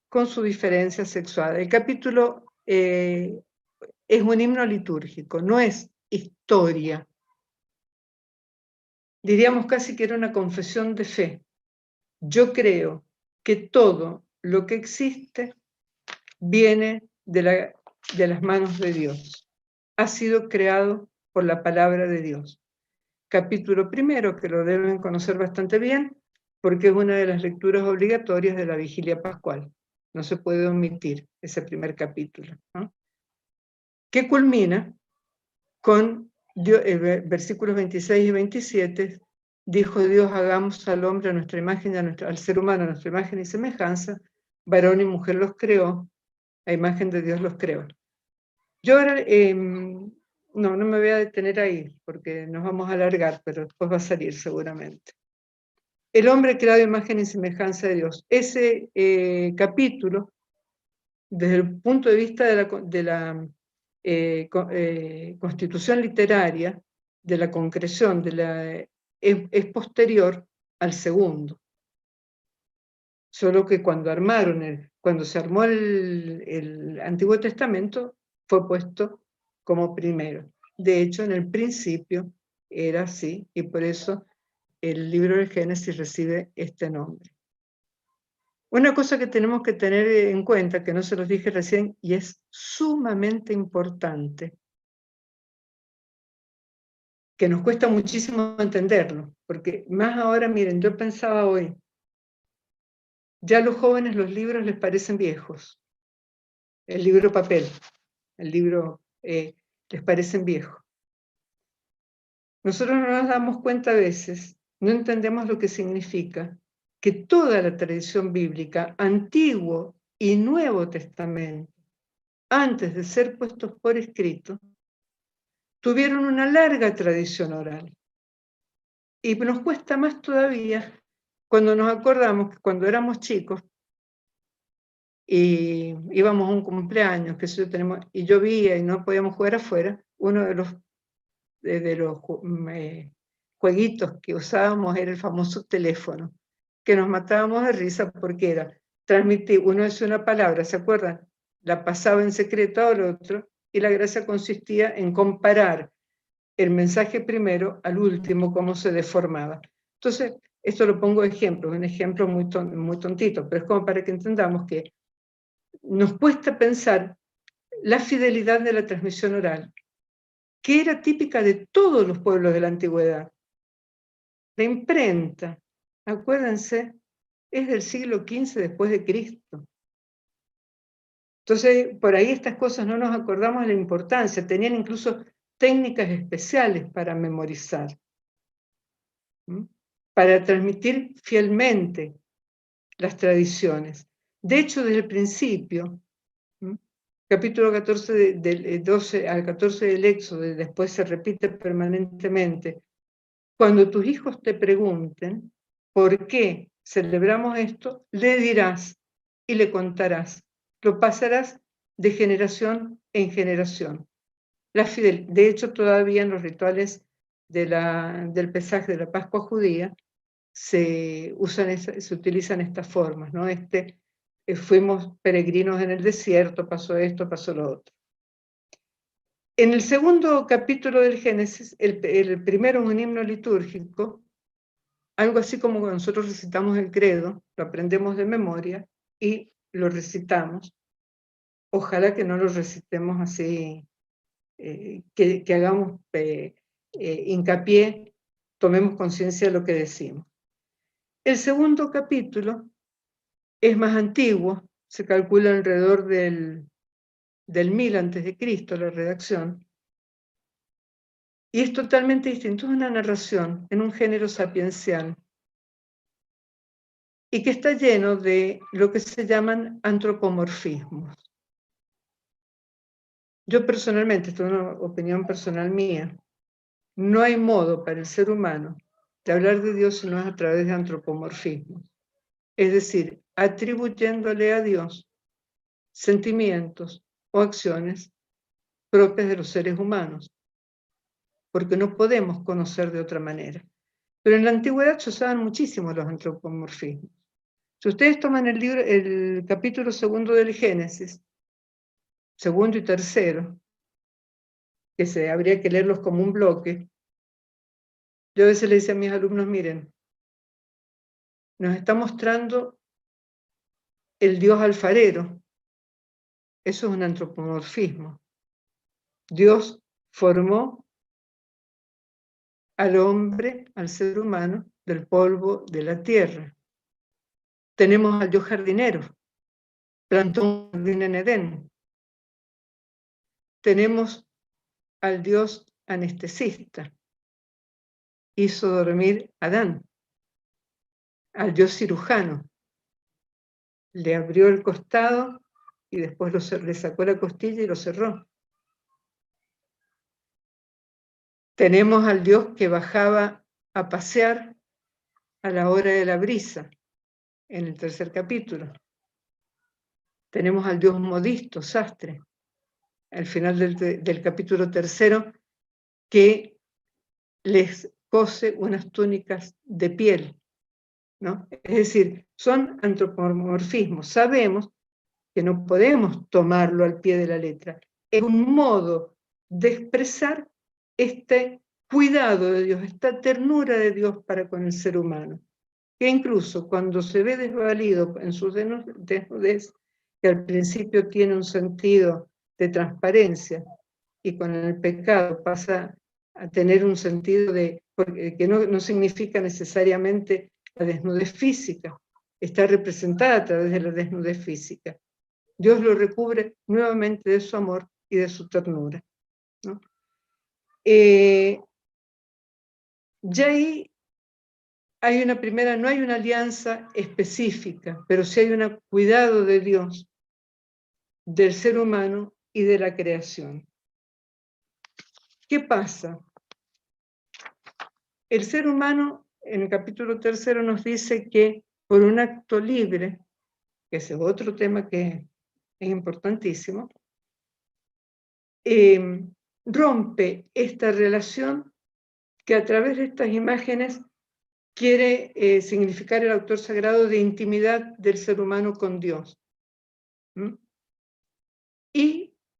con su diferencia sexual. El capítulo es un himno litúrgico, no es historia. Diríamos casi que era una confesión de fe. Yo creo que todo lo que existe viene de las manos de Dios. Ha sido creado por la palabra de Dios. Capítulo 1, que lo deben conocer bastante bien, porque es una de las lecturas obligatorias de la vigilia pascual. No se puede omitir ese primer capítulo, ¿no? Que culmina con versículos 26 y 27, dijo Dios, hagamos al hombre a nuestra imagen, al ser humano a nuestra imagen y semejanza, varón y mujer los creó, a imagen de Dios los creó. Yo ahora, no me voy a detener ahí, porque nos vamos a alargar, pero después va a salir seguramente. El hombre creado a imagen y semejanza de Dios. Ese capítulo, desde el punto de vista de la constitución literaria, de la concreción, es posterior al segundo. Solo que cuando se armó el Antiguo Testamento, fue puesto como primero. De hecho, en el principio era así, y por eso el libro del Génesis recibe este nombre. Una cosa que tenemos que tener en cuenta, que no se los dije recién, y es sumamente importante, que nos cuesta muchísimo entenderlo, porque más ahora, miren, yo pensaba hoy, ya a los jóvenes los libros les parecen viejos, el libro papel, el libro les parecen viejos. Nosotros no nos damos cuenta a veces, no entendemos lo que significa que toda la tradición bíblica, Antiguo y Nuevo Testamento, antes de ser puestos por escrito, tuvieron una larga tradición oral. Y nos cuesta más todavía cuando nos acordamos que cuando éramos chicos y íbamos a un cumpleaños, que eso tenemos, y llovía y no podíamos jugar afuera, uno de los jueguitos que usábamos era el famoso teléfono, que nos matábamos de risa porque era transmitir, uno decía una palabra, ¿se acuerdan? La pasaba en secreto al otro, y la gracia consistía en comparar el mensaje primero al último, cómo se deformaba. Entonces, esto lo pongo de ejemplo, un ejemplo muy tontito, pero es como para que entendamos que nos cuesta pensar la fidelidad de la transmisión oral, que era típica de todos los pueblos de la antigüedad. La imprenta, acuérdense, es del siglo XV después de Cristo. Entonces, por ahí estas cosas no nos acordamos de la importancia, tenían incluso técnicas especiales para memorizar, para transmitir fielmente las tradiciones. De hecho, desde el principio, capítulo 14 del 12 al 14 del Éxodo, y después se repite permanentemente, cuando tus hijos te pregunten por qué celebramos esto, le dirás y le contarás, lo pasarás de generación en generación. De hecho, todavía en los rituales del Pesaj, de la Pascua judía, se utilizan estas formas, ¿no? Fuimos peregrinos en el desierto, pasó esto, pasó lo otro. En el segundo capítulo del Génesis, el primero es un himno litúrgico, algo así como cuando nosotros recitamos el credo, lo aprendemos de memoria y lo recitamos. Ojalá que no lo recitemos así, que hagamos hincapié, tomemos conciencia de lo que decimos. El segundo capítulo es más antiguo, se calcula alrededor del 1000 a.C., la redacción, y es totalmente distinto, es una narración en un género sapiencial, y que está lleno de lo que se llaman antropomorfismos. Yo personalmente, esto es una opinión personal mía, no hay modo para el ser humano de hablar de Dios si no es a través de antropomorfismos. Es decir, atribuyéndole a Dios sentimientos o acciones propias de los seres humanos, porque no podemos conocer de otra manera. Pero en la antigüedad se usaban muchísimo los antropomorfismos. Si ustedes toman el capítulo segundo del Génesis, segundo y tercero, que habría que leerlos como un bloque, yo a veces le decía a mis alumnos, miren, nos está mostrando el Dios alfarero. Eso es un antropomorfismo. Dios formó al hombre, al ser humano, del polvo de la tierra. Tenemos al Dios jardinero, plantó un jardín en Edén. Tenemos al Dios anestesista, hizo dormir a Adán. Al Dios cirujano, le abrió el costado y después le sacó la costilla y lo cerró. Tenemos al Dios que bajaba a pasear a la hora de la brisa, en el tercer capítulo. Tenemos al Dios modisto, sastre, al final del capítulo tercero, que les cose unas túnicas de piel, ¿no? Es decir, son antropomorfismos. Sabemos que no podemos tomarlo al pie de la letra. Es un modo de expresar este cuidado de Dios, esta ternura de Dios para con el ser humano, que incluso cuando se ve desvalido en su desnudez, que al principio tiene un sentido de transparencia, y con el pecado pasa a tener un sentido que no significa necesariamente la desnudez física, está representada a través de la desnudez física. Dios lo recubre nuevamente de su amor y de su ternura, ¿no? Ya ahí hay una primera, no hay una alianza específica, pero sí hay un cuidado de Dios, del ser humano y de la creación. ¿Qué pasa? El ser humano, en el capítulo 3, nos dice que por un acto libre, que ese es otro tema que es importantísimo, rompe esta relación que a través de estas imágenes quiere significar el autor sagrado de intimidad del ser humano con Dios. ¿Mm?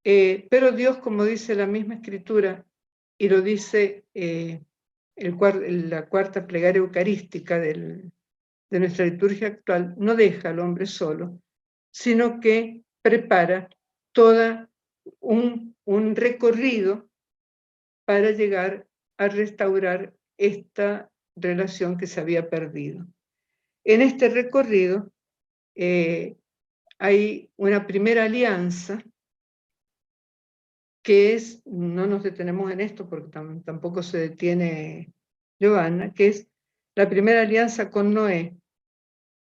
Pero Dios, como dice la misma escritura, y lo dice la cuarta plegaria eucarística de nuestra liturgia actual, no deja al hombre solo, sino que prepara todo un recorrido para llegar a restaurar esta relación que se había perdido. En este recorrido hay una primera alianza que es, no nos detenemos en esto porque tampoco se detiene Giovanna, que es la primera alianza con Noé.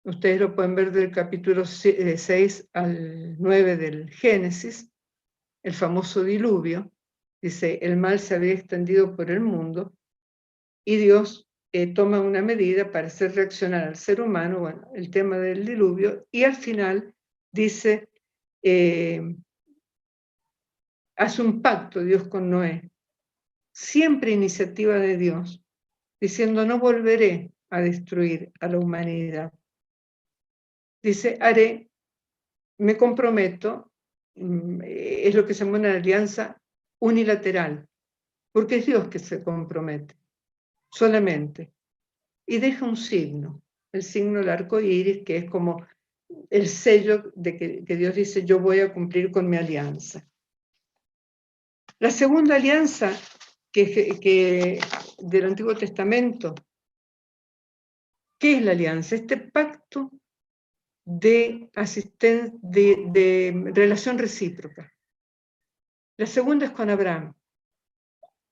Ustedes lo pueden ver del capítulo 6 al 9 del Génesis, el famoso diluvio. Dice, el mal se había extendido por el mundo y Dios toma una medida para hacer reaccionar al ser humano, bueno, el tema del diluvio, y al final dice, hace un pacto Dios con Noé, siempre iniciativa de Dios, diciendo, no volveré a destruir a la humanidad. Dice, me comprometo, es lo que se llama una alianza unilateral, porque es Dios que se compromete, solamente, y deja un signo, el signo del arco iris, que es como el sello de que Dios dice, yo voy a cumplir con mi alianza. La segunda alianza que del Antiguo Testamento, ¿qué es la alianza? Este pacto de relación recíproca. La segunda es con Abraham.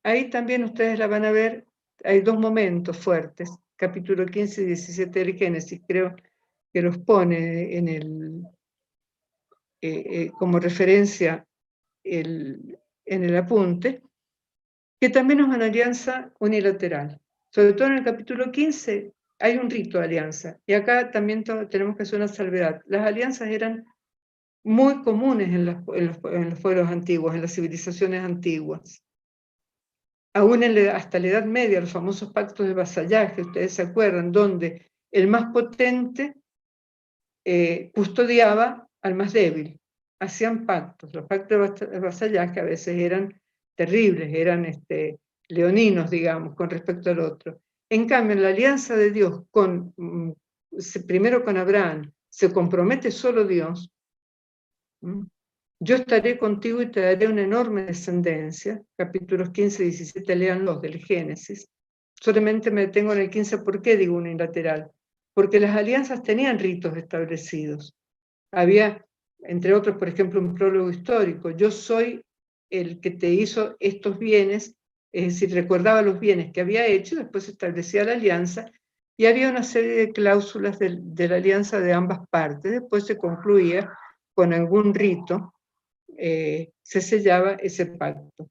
Ahí también ustedes la van a ver, hay dos momentos fuertes, capítulo 15 y 17 del Génesis, creo que los pone en como referencia en el apunte, que también es una alianza unilateral. Sobre todo en el capítulo 15 hay un rito de alianza, y acá también tenemos que hacer una salvedad. Las alianzas eran muy comunes en los pueblos antiguos, en las civilizaciones antiguas. Aún hasta la Edad Media, los famosos pactos de vasallaje, ustedes se acuerdan, donde el más potente custodiaba al más débil. Hacían pactos. Los pactos de vasallaje a veces eran terribles, eran leoninos, digamos, con respecto al otro. En cambio, en la alianza de Dios, primero con Abraham, se compromete solo Dios. Yo estaré contigo y te daré una enorme descendencia. Capítulos 15 y 17, léanlos del Génesis. Solamente me detengo en el 15, ¿por qué digo unilateral? Porque las alianzas tenían ritos establecidos. Había, entre otros, por ejemplo, un prólogo histórico. Yo soy el que te hizo estos bienes, es decir, recordaba los bienes que había hecho, después establecía la alianza, y había una serie de cláusulas de la alianza de ambas partes. Después se concluía con algún rito, se sellaba ese pacto.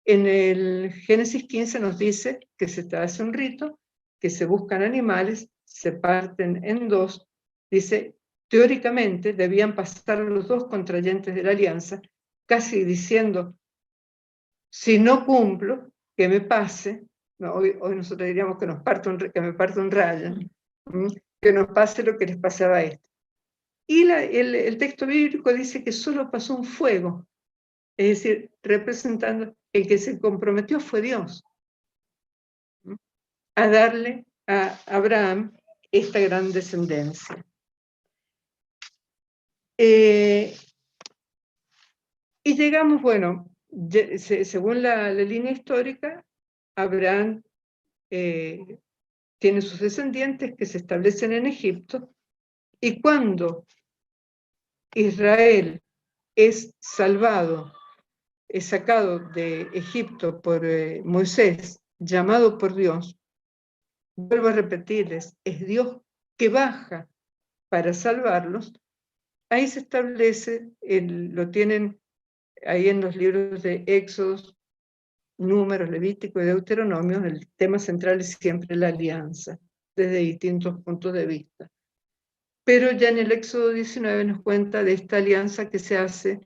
En el Génesis 15 nos dice que se hace un rito, que se buscan animales, se parten en dos. Dice, teóricamente debían pasar los dos contrayentes de la alianza, casi diciendo, si no cumplo, que me pase. No, hoy nosotros diríamos que me parte un rayo, que nos pase lo que les pasaba a esto. Y el texto bíblico dice que solo pasó un fuego, es decir, representando el que se comprometió fue Dios. a darle a Abraham esta gran descendencia. Y llegamos, bueno, según la línea histórica, Abraham tiene sus descendientes que se establecen en Egipto, y cuando Israel es salvado, es sacado de Egipto por Moisés, llamado por Dios, vuelvo a repetirles, es Dios que baja para salvarlos. Ahí se establece, lo tienen ahí en los libros de Éxodo, Números, Levítico y Deuteronomio, el tema central es siempre la alianza, desde distintos puntos de vista. Pero ya en el Éxodo 19 nos cuenta de esta alianza que se hace,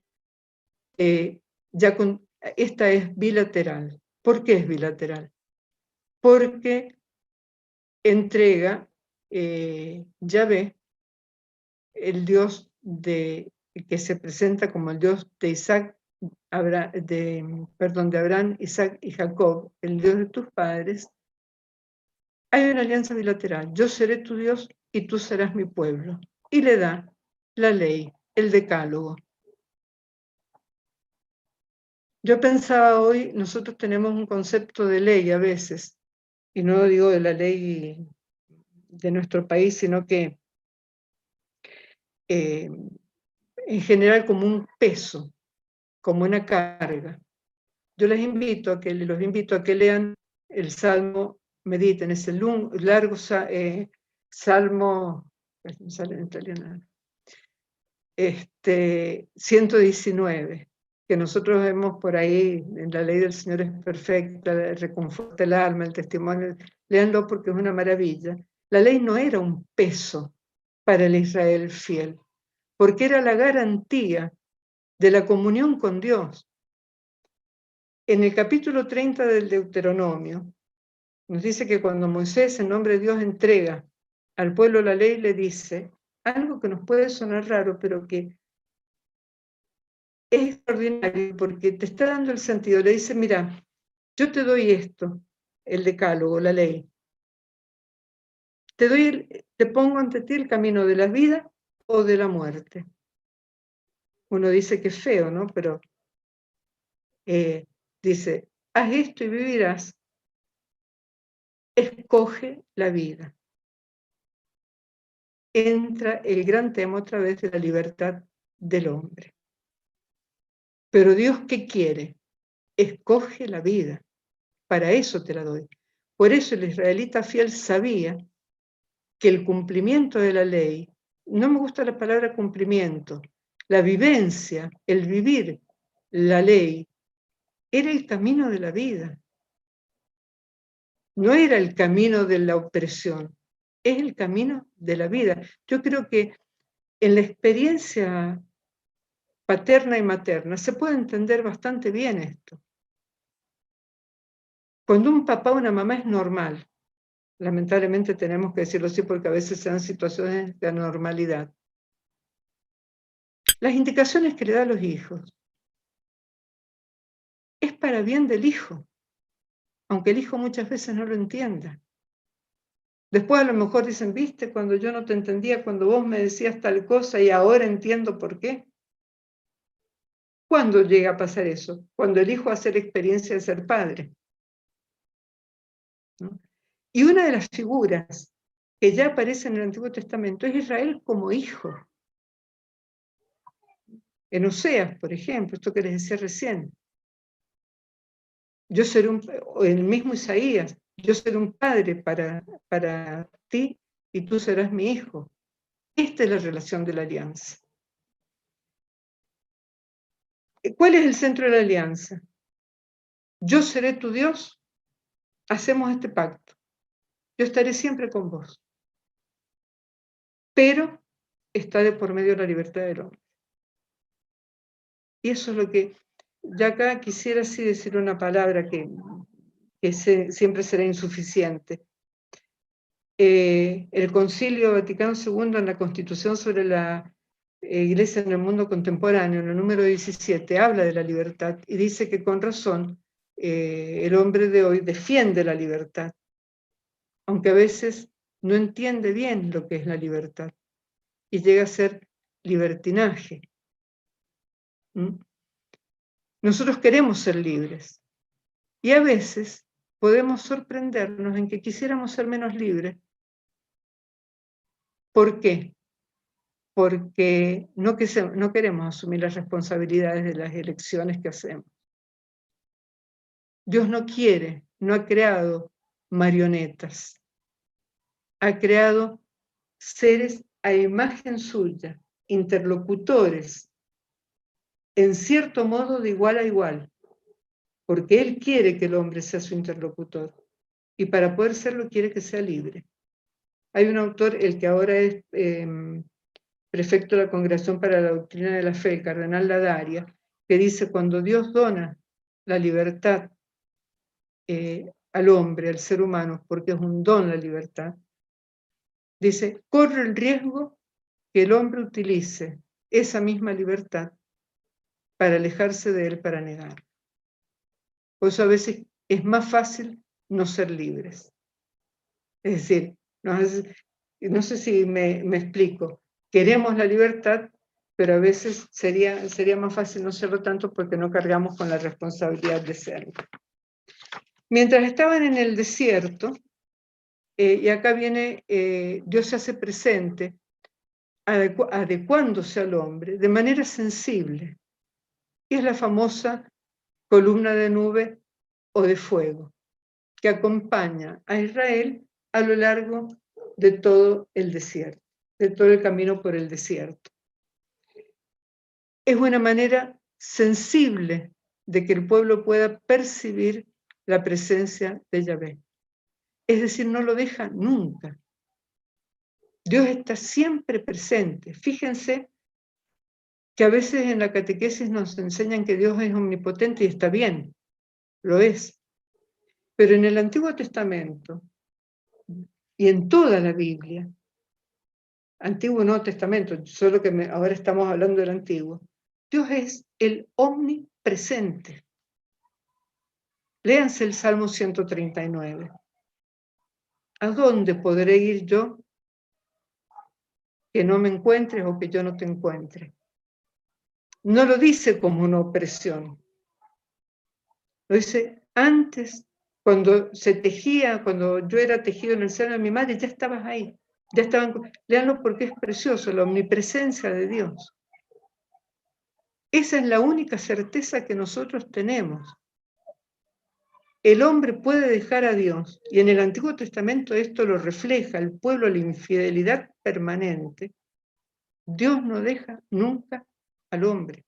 esta es bilateral. ¿Por qué es bilateral? Porque entrega Yahvé, el Dios que se presenta como el Dios de Isaac, de Abraham, Isaac y Jacob, el Dios de tus padres. Hay una alianza bilateral. Yo seré tu Dios y tú serás mi pueblo. Y le da la ley, el decálogo. Yo pensaba hoy, nosotros tenemos un concepto de ley a veces, y no digo de la ley de nuestro país, sino que en general como un peso, como una carga. Yo los invito a que lean el Salmo, mediten, es el largo Salmo, no sale en italiano, 119, que nosotros vemos por ahí, en la ley del Señor es perfecta, reconforta el alma, el testimonio, léanlo porque es una maravilla. La ley no era un peso para el Israel fiel, porque era la garantía de la comunión con Dios. En el capítulo 30 del Deuteronomio, nos dice que cuando Moisés, en nombre de Dios, entrega al pueblo la ley, le dice algo que nos puede sonar raro, pero que es extraordinario, porque te está dando el sentido. Le dice, mira, yo te doy esto, el decálogo, la ley. Te pongo ante ti el camino de la vida o de la muerte. Uno dice que es feo, ¿no? Pero dice, haz esto y vivirás. Escoge la vida. Entra el gran tema otra vez de la libertad del hombre. Pero Dios, ¿qué quiere? Escoge la vida. Para eso te la doy. Por eso el israelita fiel sabía que el cumplimiento de la ley, no me gusta la palabra cumplimiento, la vivencia, el vivir la ley, era el camino de la vida. No era el camino de la opresión, es el camino de la vida. Yo creo que en la experiencia paterna y materna se puede entender bastante bien esto. Cuando un papá o una mamá es normal, lamentablemente tenemos que decirlo así porque a veces se dan situaciones de anormalidad, las indicaciones que le da a los hijos es para bien del hijo, aunque el hijo muchas veces no lo entienda. Después a lo mejor dicen, viste, cuando yo no te entendía, cuando vos me decías tal cosa y ahora entiendo por qué. ¿Cuándo llega a pasar eso? Cuando el hijo hace la experiencia de ser padre, ¿no? Y una de las figuras que ya aparece en el Antiguo Testamento es Israel como hijo. En Oseas, por ejemplo, esto que les decía recién. Yo seré el mismo Isaías, yo seré un padre para ti y tú serás mi hijo. Esta es la relación de la alianza. ¿Cuál es el centro de la alianza? Yo seré tu Dios, hacemos este pacto. Yo estaré siempre con vos. Pero está de por medio la libertad del hombre. Y eso es lo que, ya acá quisiera así decir una palabra que siempre será insuficiente. El Concilio Vaticano II en la Constitución sobre la Iglesia en el mundo contemporáneo, en el número 17, habla de la libertad y dice que con razón el hombre de hoy defiende la libertad. aunque a veces no entiende bien lo que es la libertad y llega a ser libertinaje. Nosotros queremos ser libres y a veces podemos sorprendernos en que quisiéramos ser menos libres. ¿Por qué? Porque no queremos asumir las responsabilidades de las elecciones que hacemos. Dios no quiere, no ha creado marionetas, ha creado seres a imagen suya, interlocutores, en cierto modo de igual a igual, porque Él quiere que el hombre sea su interlocutor, y para poder serlo quiere que sea libre. Hay un autor, el que ahora es prefecto de la Congregación para la Doctrina de la Fe, el cardenal Ladaria, que dice, cuando Dios dona la libertad al hombre, al ser humano, porque es un don la libertad, dice, corre el riesgo que el hombre utilice esa misma libertad para alejarse de él, para negarlo. Por eso a veces es más fácil no ser libres. Es decir, no sé si me explico. Queremos la libertad, pero a veces sería más fácil no serlo tanto porque no cargamos con la responsabilidad de serlo. Mientras estaban en el desierto, y acá viene, Dios se hace presente, adecuándose al hombre de manera sensible. Y es la famosa columna de nube o de fuego, que acompaña a Israel a lo largo de todo el desierto, de todo el camino por el desierto. Es una manera sensible de que el pueblo pueda percibir la presencia de Yahvé. Es decir, no lo deja nunca. Dios está siempre presente. Fíjense que a veces en la catequesis nos enseñan que Dios es omnipotente y está bien, lo es. Pero en el Antiguo Testamento y en toda la Biblia, Antiguo y Nuevo Testamento, solo que ahora estamos hablando del Antiguo, Dios es el omnipresente. Léanse el Salmo 139. ¿A dónde podré ir yo que no me encuentres o que yo no te encuentre? No lo dice como una opresión. Lo dice antes, cuando se tejía, cuando yo era tejido en el seno de mi madre, ya estabas ahí. Ya estaban. Léanlo porque es precioso, la omnipresencia de Dios. Esa es la única certeza que nosotros tenemos. El hombre puede dejar a Dios, y en el Antiguo Testamento esto lo refleja, el pueblo, la infidelidad permanente. Dios no deja nunca al hombre.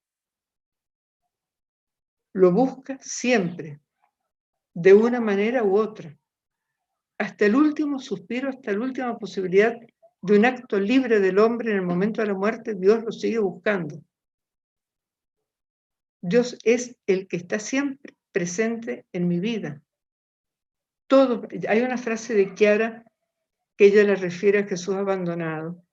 Lo busca siempre, de una manera u otra. Hasta el último suspiro, hasta la última posibilidad de un acto libre del hombre en el momento de la muerte, Dios lo sigue buscando. Dios es el que está siempre presente en mi vida. Todo. Hay una frase de Chiara que ella le refiere a Jesús abandonado,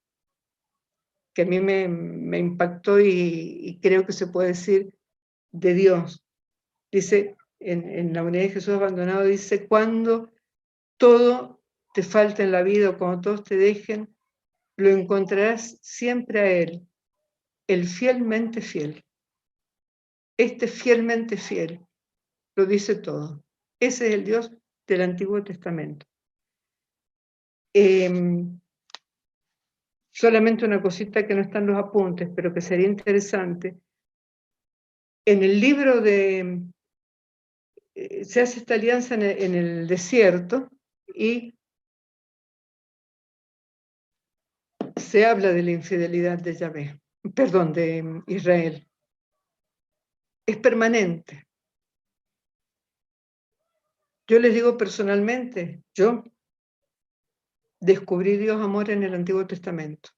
que a mí me impactó y creo que se puede decir de Dios. Dice, en la unidad de Jesús abandonado, dice, cuando todo te falta en la vida o cuando todos te dejen, lo encontrarás siempre a Él, el fielmente fiel. Este fielmente fiel lo dice todo. Ese es el Dios del Antiguo Testamento. Solamente una cosita que no está en los apuntes, pero que sería interesante. En el libro de... se hace esta alianza en el desierto y se habla de la infidelidad de Yahvé, perdón, de Israel. Es permanente. Yo les digo personalmente, yo descubrí Dios amor en el Antiguo Testamento.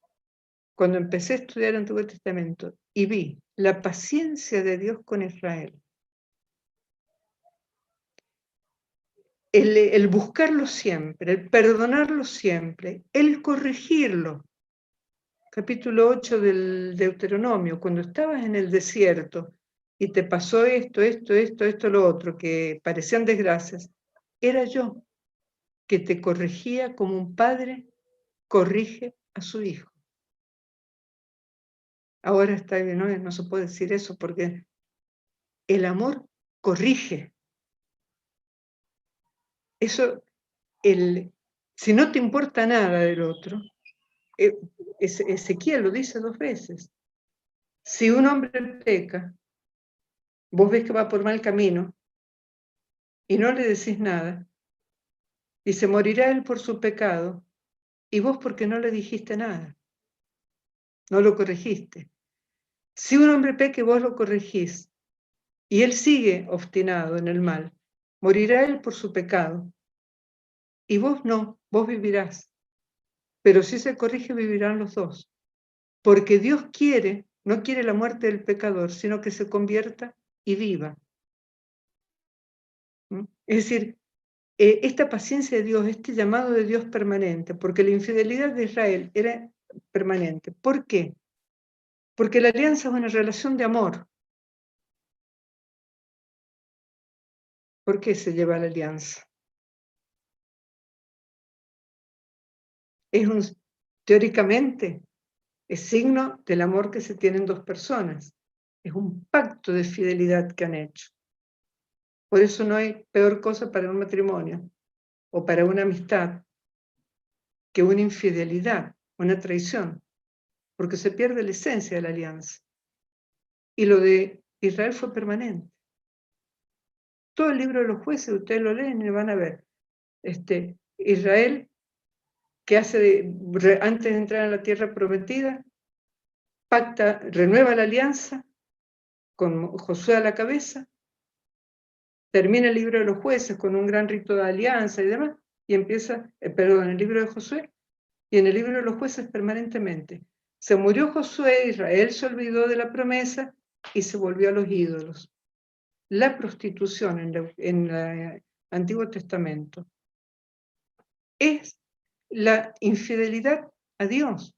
Cuando empecé a estudiar el Antiguo Testamento y vi la paciencia de Dios con Israel, el buscarlo siempre, el perdonarlo siempre, el corregirlo. Capítulo 8 del Deuteronomio, cuando estabas en el desierto y te pasó esto, lo otro, que parecían desgracias, era yo. que te corregía como un padre corrige a su hijo. Ahora está bien, no se puede decir eso porque el amor corrige. Eso, si no te importa nada del otro, Ezequiel lo dice 2 veces. Si un hombre peca, vos ves que va por mal camino y no le decís nada, dice, morirá él por su pecado y vos porque no le dijiste nada, no lo corregiste. Si un hombre peca y vos lo corregís y él sigue obstinado en el mal, morirá él por su pecado y vos no, vos vivirás. Pero si se corrige, vivirán los dos. Porque Dios no quiere la muerte del pecador, sino que se convierta y viva. ¿Mm? Es decir, esta paciencia de Dios, este llamado de Dios permanente, porque la infidelidad de Israel era permanente. ¿Por qué? Porque la alianza es una relación de amor. ¿Por qué se lleva la alianza? Teóricamente, es signo del amor que se tienen 2 personas. Es un pacto de fidelidad que han hecho. Por eso no hay peor cosa para un matrimonio o para una amistad que una infidelidad, una traición, porque se pierde la esencia de la alianza. Y lo de Israel fue permanente. Todo el libro de los jueces, ustedes lo leen y van a ver. Israel, que antes de entrar a la tierra prometida, renueva la alianza con Josué a la cabeza, termina el libro de los jueces con un gran rito de alianza y demás, y empieza, el libro de Josué, y en el libro de los jueces permanentemente. Se murió Josué, Israel se olvidó de la promesa y se volvió a los ídolos. La prostitución en el Antiguo Testamento es la infidelidad a Dios.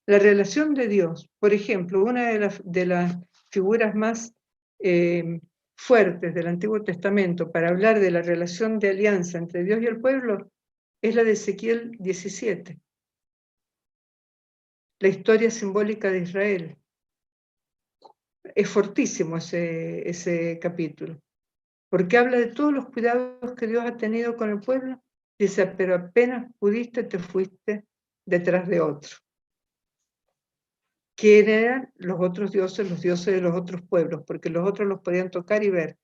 La relación de Dios, por ejemplo, una de las figuras más fuertes del Antiguo Testamento para hablar de la relación de alianza entre Dios y el pueblo es la de Ezequiel 17. La historia simbólica de Israel. Es fortísimo ese capítulo, porque habla de todos los cuidados que Dios ha tenido con el pueblo. Dice, pero apenas pudiste, te fuiste detrás de otro. ¿Quién eran los otros dioses? Los dioses de los otros pueblos, porque los otros los podían tocar y ver.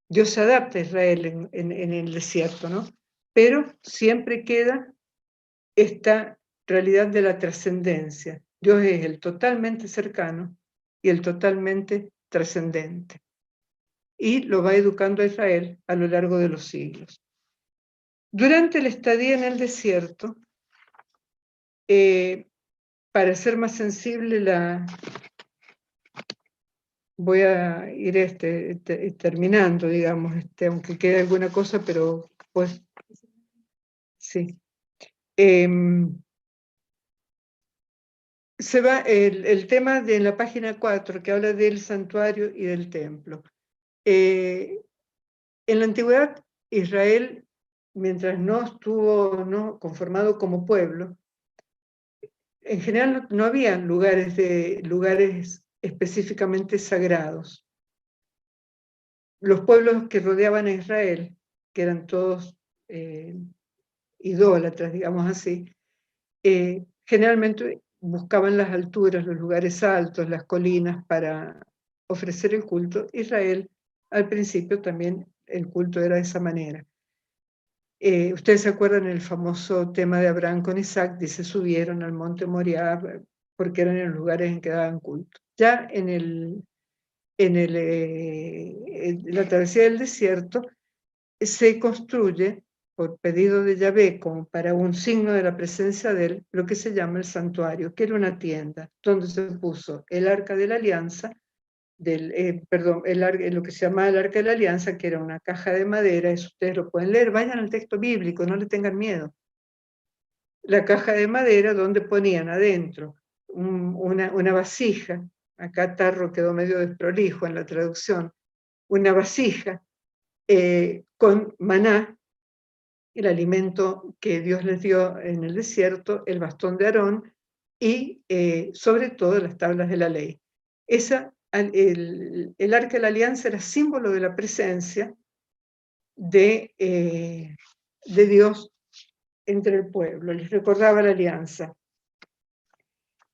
Dios se adapta a Israel en el desierto, ¿no? Pero siempre queda esta realidad de la trascendencia. Dios es el totalmente cercano y el totalmente trascendente. Y lo va educando a Israel a lo largo de los siglos. Durante la estadía en el desierto, para ser más sensible, voy a ir terminando, digamos, aunque quede alguna cosa, pero pues sí. Se va el tema de la página 4, que habla del santuario y del templo. En la antigüedad, Israel, mientras no estuvo conformado como pueblo, en general no había lugares específicamente sagrados. Los pueblos que rodeaban a Israel, que eran todos idólatras, digamos así, generalmente buscaban las alturas, los lugares altos, las colinas para ofrecer el culto. Israel, al principio también el culto era de esa manera. Ustedes se acuerdan el famoso tema de Abraham con Isaac, dice, subieron al monte Moriah porque eran los lugares en que daban culto. Ya en la travesía del desierto se construye, por pedido de Yahvé, como para un signo de la presencia de él, lo que se llama el santuario, que era una tienda, donde se puso el arca de la alianza, lo que se llama el arca de la alianza, que era una caja de madera, eso ustedes lo pueden leer, vayan al texto bíblico, no le tengan miedo. La caja de madera donde ponían adentro una vasija, acá Tarro quedó medio desprolijo en la traducción, una vasija con maná, el alimento que Dios les dio en el desierto, el bastón de Aarón y sobre todo las tablas de la ley. El arca de la alianza era símbolo de la presencia de Dios entre el pueblo, les recordaba la alianza.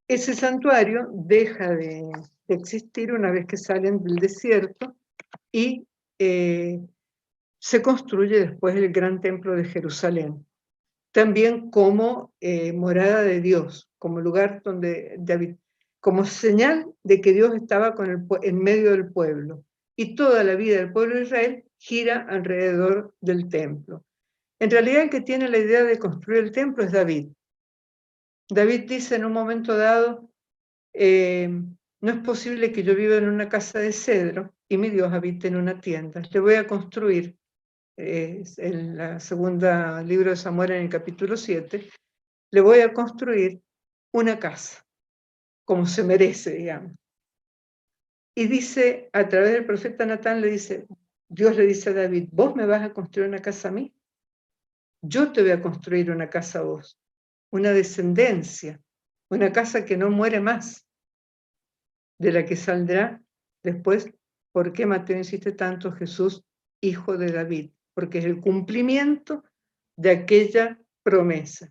Ese santuario deja de existir una vez que salen del desierto y se construye después el gran templo de Jerusalén, también como morada de Dios, como lugar donde como señal de que Dios estaba en medio del pueblo. Y toda la vida del pueblo de Israel gira alrededor del templo. En realidad el que tiene la idea de construir el templo es David. David dice en un momento dado, no es posible que yo viva en una casa de cedro y mi Dios habite en una tienda. Le voy a construir, en la segunda libro de Samuel, en el capítulo 7, le voy a construir una casa, como se merece, digamos. Y dice, a través del profeta Natán, Dios le dice a David, ¿vos me vas a construir una casa a mí? Yo te voy a construir una casa a vos, una descendencia, una casa que no muere más, de la que saldrá después, ¿por qué Mateo insiste tanto? Jesús, hijo de David, porque es el cumplimiento de aquella promesa.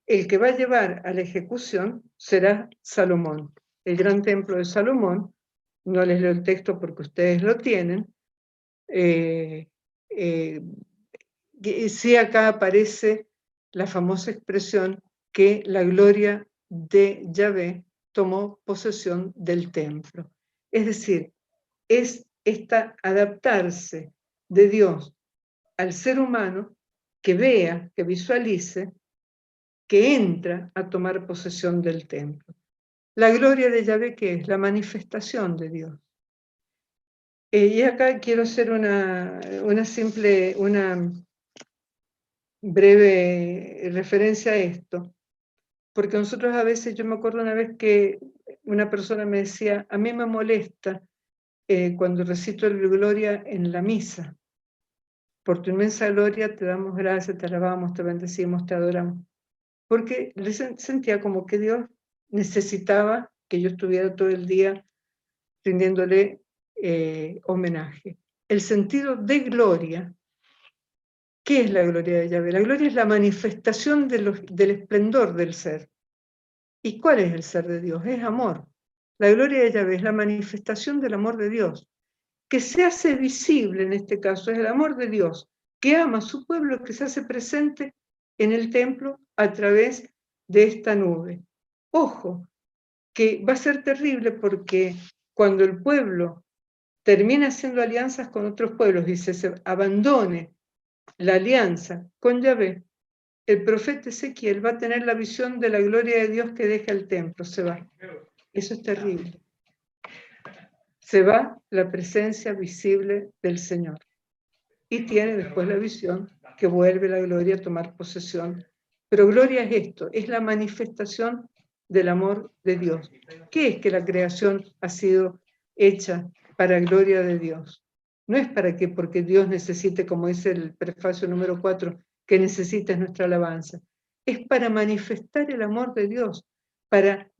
El que va a llevar a la ejecución será Salomón. El gran templo de Salomón, no les leo el texto porque ustedes lo tienen, sí acá aparece la famosa expresión que la gloria de Yahvé tomó posesión del templo. Es decir, es adaptarse de Dios al ser humano que vea, que visualice, que entra a tomar posesión del templo. La gloria de Yahvé, ¿qué es? La manifestación de Dios. Y acá quiero hacer una breve referencia a esto, porque nosotros a veces, yo me acuerdo una vez que una persona me decía, a mí me molesta cuando recito el Gloria en la misa, por tu inmensa gloria te damos gracias, te alabamos, te bendecimos, te adoramos, porque sentía como que Dios necesitaba que yo estuviera todo el día rindiéndole homenaje. El sentido de gloria, ¿qué es la gloria de Yahvé? La gloria es la manifestación del esplendor del ser. ¿Y cuál es el ser de Dios? Es amor. La gloria de Yahvé es la manifestación del amor de Dios, que se hace visible en este caso, es el amor de Dios, que ama a su pueblo, que se hace presente en el templo a través de esta nube. Ojo, que va a ser terrible porque cuando el pueblo termina haciendo alianzas con otros pueblos y se abandone la alianza con Yahvé, el profeta Ezequiel va a tener la visión de la gloria de Dios que deja el templo, se va. Eso es terrible. Se va la presencia visible del Señor. Y tiene después la visión que vuelve la gloria a tomar posesión. Pero gloria es esto, es la manifestación del amor de Dios. ¿Qué es que la creación ha sido hecha para gloria de Dios? No es para que, porque Dios necesite, como dice el prefacio número 4, que necesite nuestra alabanza. Es para manifestar el amor de Dios, voy a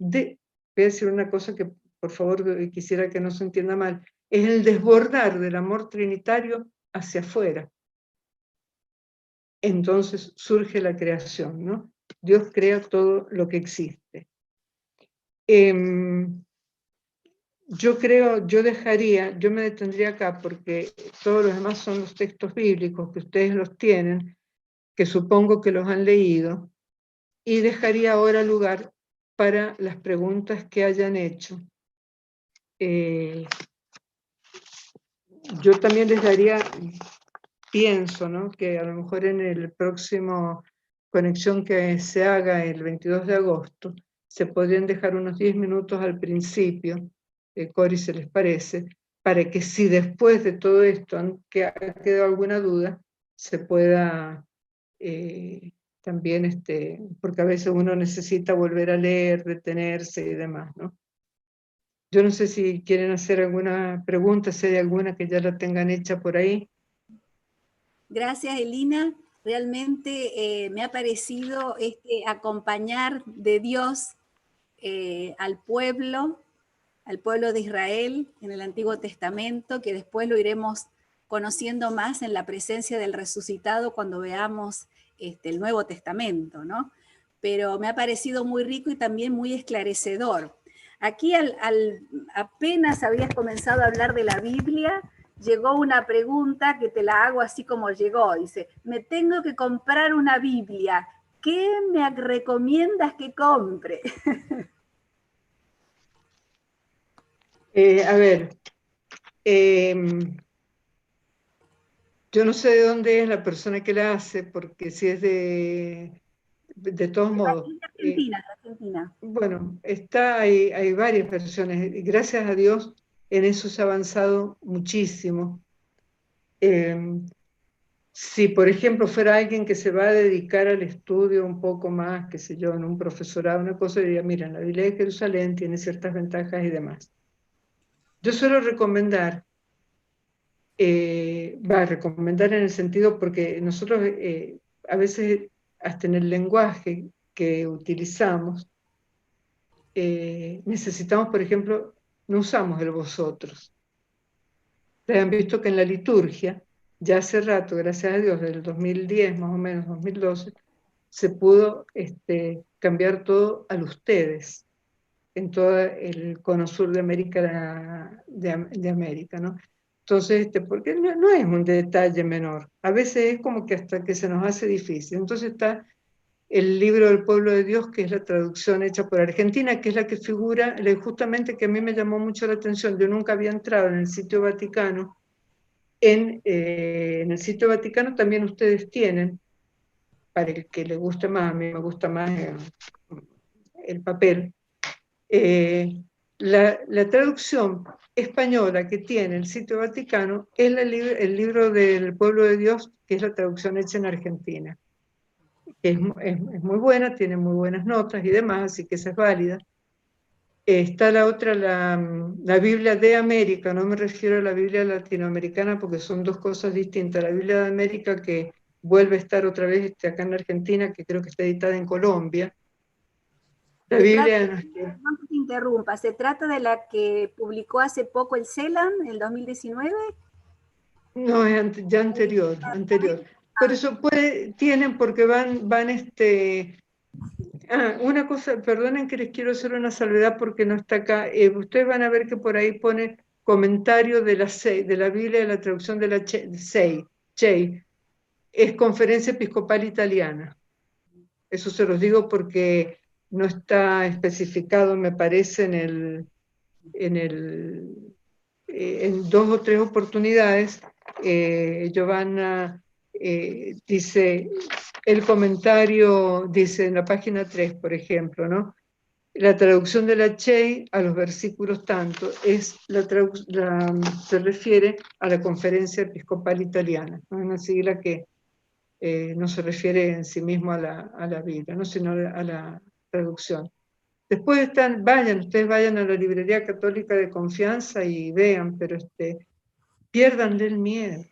decir una cosa que por favor quisiera que no se entienda mal, es el desbordar del amor trinitario hacia afuera. Entonces surge la creación, ¿no? Dios crea todo lo que existe. Yo me detendría acá porque todos los demás son los textos bíblicos que ustedes los tienen, que supongo que los han leído, y dejaría ahora lugar para las preguntas que hayan hecho. Yo también les daría, pienso, ¿no?, que a lo mejor en el próximo conexión que se haga el 22 de agosto, se podrían dejar unos 10 minutos al principio, Cori, ¿se les parece? Para que si después de todo esto ha quedado alguna duda, se pueda también, porque a veces uno necesita volver a leer, detenerse y demás, ¿no? Yo no sé si quieren hacer alguna pregunta, si hay alguna que ya la tengan hecha por ahí. Gracias, Elina. Realmente me ha parecido este acompañar de Dios al pueblo de Israel en el Antiguo Testamento, que después lo iremos conociendo más en la presencia del resucitado cuando veamos el Nuevo Testamento, ¿no? Pero me ha parecido muy rico y también muy esclarecedor. Aquí apenas habías comenzado a hablar de la Biblia, llegó una pregunta que te la hago así como llegó. Dice, me tengo que comprar una Biblia. ¿Qué me recomiendas que compre? A ver, yo no sé de dónde es la persona que la hace, porque si es de todos modos. Argentina, Argentina. Bueno, hay varias versiones, y gracias a Dios en eso se ha avanzado muchísimo. Si, por ejemplo, fuera alguien que se va a dedicar al estudio un poco más, qué sé yo, en un profesorado, una cosa, diría, mira, la Biblia de Jerusalén tiene ciertas ventajas y demás. Yo suelo recomendar, recomendar en el sentido porque nosotros a veces hasta en el lenguaje que utilizamos, necesitamos, por ejemplo, no usamos el vosotros. Ustedes han visto que en la liturgia, ya hace rato, gracias a Dios, del 2010 más o menos, 2012, se pudo cambiar todo al ustedes en todo el cono sur de América, de América, ¿no? Entonces, porque no es un detalle menor, a veces es como que hasta que se nos hace difícil. Entonces está el libro del pueblo de Dios, que es la traducción hecha por Argentina, que es la que figura, justamente que a mí me llamó mucho la atención, yo nunca había entrado en el sitio Vaticano. En el sitio Vaticano también ustedes tienen, para el que le guste más, a mí me gusta más el papel, la traducción española que tiene el sitio Vaticano es el libro del pueblo de Dios, que es la traducción hecha en Argentina. Es muy buena, tiene muy buenas notas y demás, así que esa es válida. Está la otra, la Biblia de América, no me refiero a la Biblia latinoamericana porque son dos cosas distintas. La Biblia de América, que vuelve a estar otra vez acá en Argentina, que creo que está editada en Colombia. La Biblia de nuestra... No te interrumpa, ¿se trata de la que publicó hace poco el CELAM, el 2019? No, es ya anterior. Por eso tienen, porque van una cosa, perdonen que les quiero hacer una salvedad porque no está acá. Ustedes van a ver que por ahí pone comentario de la Biblia de la traducción de la Chey. Es Conferencia Episcopal Italiana. Eso se los digo porque no está especificado, me parece, en dos o tres oportunidades. Giovanna dice, el comentario dice en la página 3, por ejemplo, ¿no? La traducción de la Chey a los versículos tanto se refiere a la Conferencia Episcopal Italiana, ¿no? Una sigla que no se refiere en sí mismo a la Biblia, ¿no? Sino a la traducción. Después ustedes vayan a la librería católica de confianza y vean, pero piérdanle el miedo.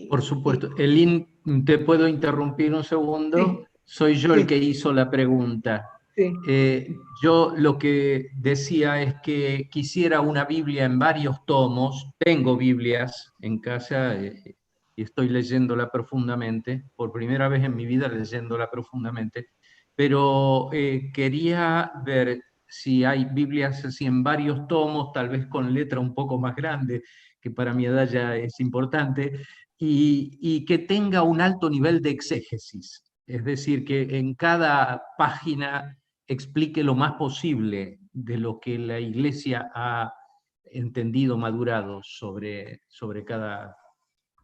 Por supuesto. Elin, ¿te puedo interrumpir un segundo? Sí, Soy yo el sí, que hizo la pregunta. sí. Yo lo que decía es que quisiera una Biblia en varios tomos. Tengo Biblias en casa y estoy leyéndola profundamente, por primera vez en mi vida leyéndola profundamente, pero quería ver si hay Biblias así en varios tomos, tal vez con letra un poco más grande, que para mi edad ya es importante, y que tenga un alto nivel de exégesis. Es decir, que en cada página explique lo más posible de lo que la Iglesia ha entendido, madurado sobre cada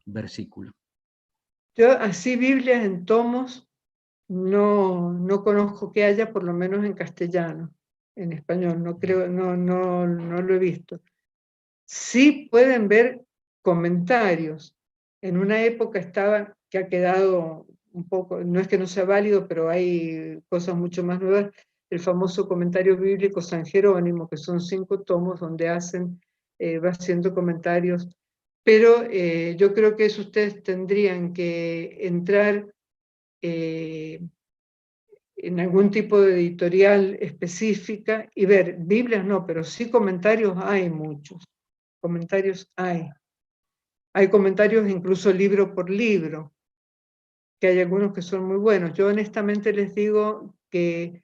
versículo. Yo así Biblias en tomos no conozco que haya, por lo menos en castellano, en español, no creo, no lo he visto. Sí pueden ver comentarios. En una época que ha quedado un poco, no es que no sea válido, pero hay cosas mucho más nuevas, el famoso comentario bíblico San Jerónimo, que son 5 tomos donde va haciendo comentarios pero yo creo que eso ustedes tendrían que entrar en algún tipo de editorial específica y ver, Biblias no, pero sí comentarios hay muchos, comentarios hay. Hay comentarios incluso libro por libro, que hay algunos que son muy buenos. Yo honestamente les digo que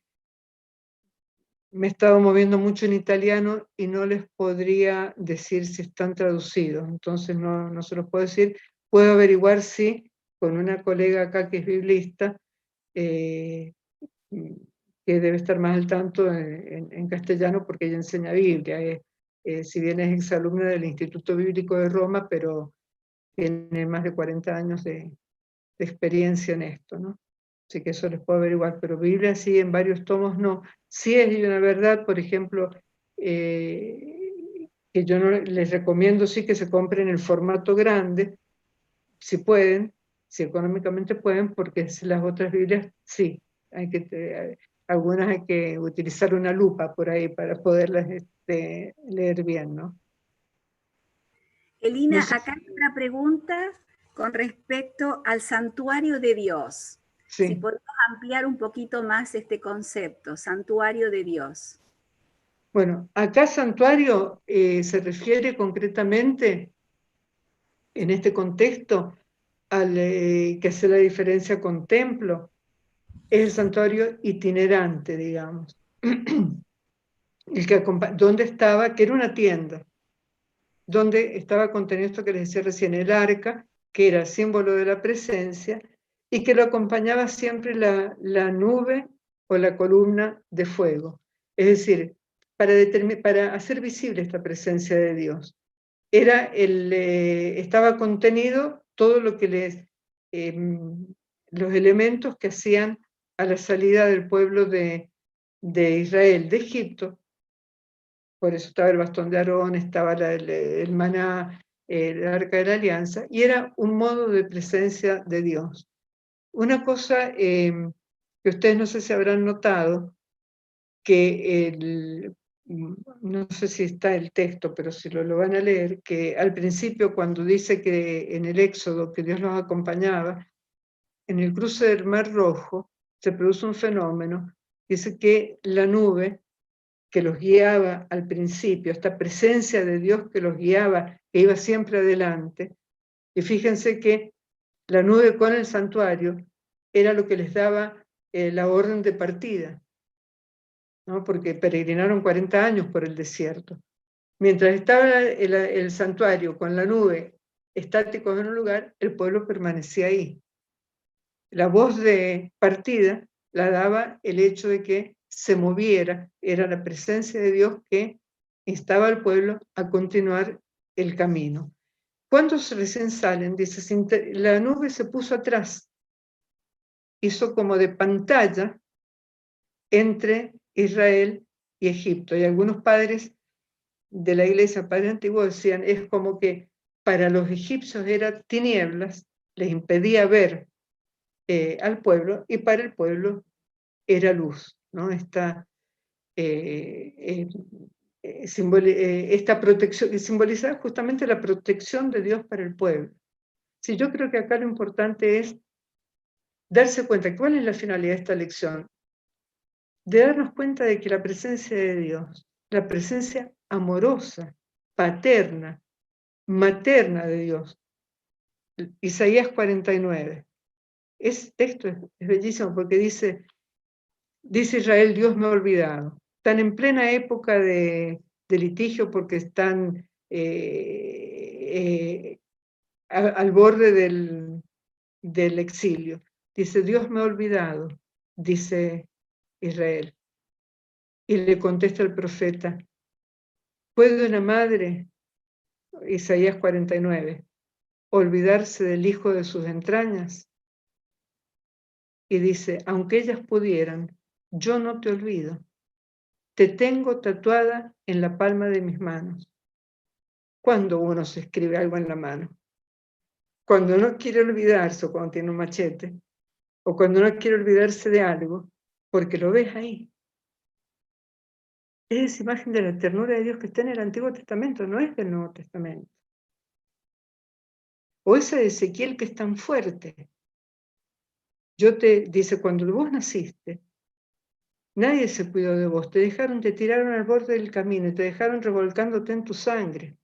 me he estado moviendo mucho en italiano y no les podría decir si están traducidos, entonces no se los puedo decir. Puedo averiguar si con una colega acá que es biblista, que debe estar más al tanto en castellano porque ella enseña Biblia. Si bien es exalumna del Instituto Bíblico de Roma, pero tiene más de 40 años de experiencia en esto, ¿no? Así que eso les puedo averiguar, pero Biblia sí en varios tomos no. Sí es una verdad, por ejemplo, que yo no les recomiendo sí que se compren el formato grande, si pueden, si económicamente pueden, porque las otras Biblias sí, algunas hay que utilizar una lupa por ahí para poderlas leer bien, ¿no? Elina, No sé, acá hay una pregunta con respecto al santuario de Dios. Si sí. podemos ampliar un poquito más este concepto, santuario de Dios. Bueno, acá santuario se refiere concretamente en este contexto al que hace la diferencia con templo, es el santuario itinerante, digamos. Donde estaba, que era una tienda, donde estaba contenido esto que les decía recién, el arca, que era símbolo de la presencia, y que lo acompañaba siempre la nube o la columna de fuego. Es decir, para hacer visible esta presencia de Dios. Estaba contenido todo lo que los elementos que hacían a la salida del pueblo de Israel, de Egipto. Por eso estaba el bastón de Aarón, estaba el maná, el arca de la alianza, y era un modo de presencia de Dios. Una cosa que ustedes no sé si habrán notado, que no sé si está el texto, pero si lo van a leer, que al principio cuando dice que en el Éxodo que Dios los acompañaba, en el cruce del Mar Rojo se produce un fenómeno, dice que la nube que los guiaba al principio, esta presencia de Dios que los guiaba, que iba siempre adelante, y fíjense que la nube con el santuario era lo que les daba la orden de partida, ¿no? Porque peregrinaron 40 años por el desierto. Mientras estaba el santuario con la nube estáticos en un lugar, el pueblo permanecía ahí. La voz de partida la daba el hecho de que se moviera, era la presencia de Dios que instaba al pueblo a continuar el camino. Cuando recién salen, dice, la nube se puso atrás, hizo como de pantalla entre Israel y Egipto. Y algunos padres de la iglesia, padres antiguos, decían, es como que para los egipcios era tinieblas, les impedía ver al pueblo, y para el pueblo era luz, ¿no? Esta protección que simboliza justamente la protección de Dios para el pueblo. Sí, yo creo que acá lo importante es darse cuenta, ¿cuál es la finalidad de esta lección? De darnos cuenta de que la presencia de Dios, la presencia amorosa, paterna, materna de Dios, Isaías 49, ese texto es bellísimo porque dice Israel, Dios me ha olvidado. Están en plena época de litigio porque están al borde del exilio. Dice, Dios me ha olvidado, dice Israel. Y le contesta el profeta, ¿puede una madre, Isaías 49, olvidarse del hijo de sus entrañas? Y dice, aunque ellas pudieran, yo no te olvido. Te tengo tatuada en la palma de mis manos. ¿Cuándo uno se escribe algo en la mano? Cuando no quiere olvidarse, o cuando tiene un machete, o cuando no quiere olvidarse de algo, porque lo ves ahí. Es esa imagen de la ternura de Dios que está en el Antiguo Testamento, no es del Nuevo Testamento. O esa de Ezequiel que es tan fuerte. Dice, cuando vos naciste, nadie se cuidó de vos, te tiraron al borde del camino y te dejaron revolcándote en tu sangre.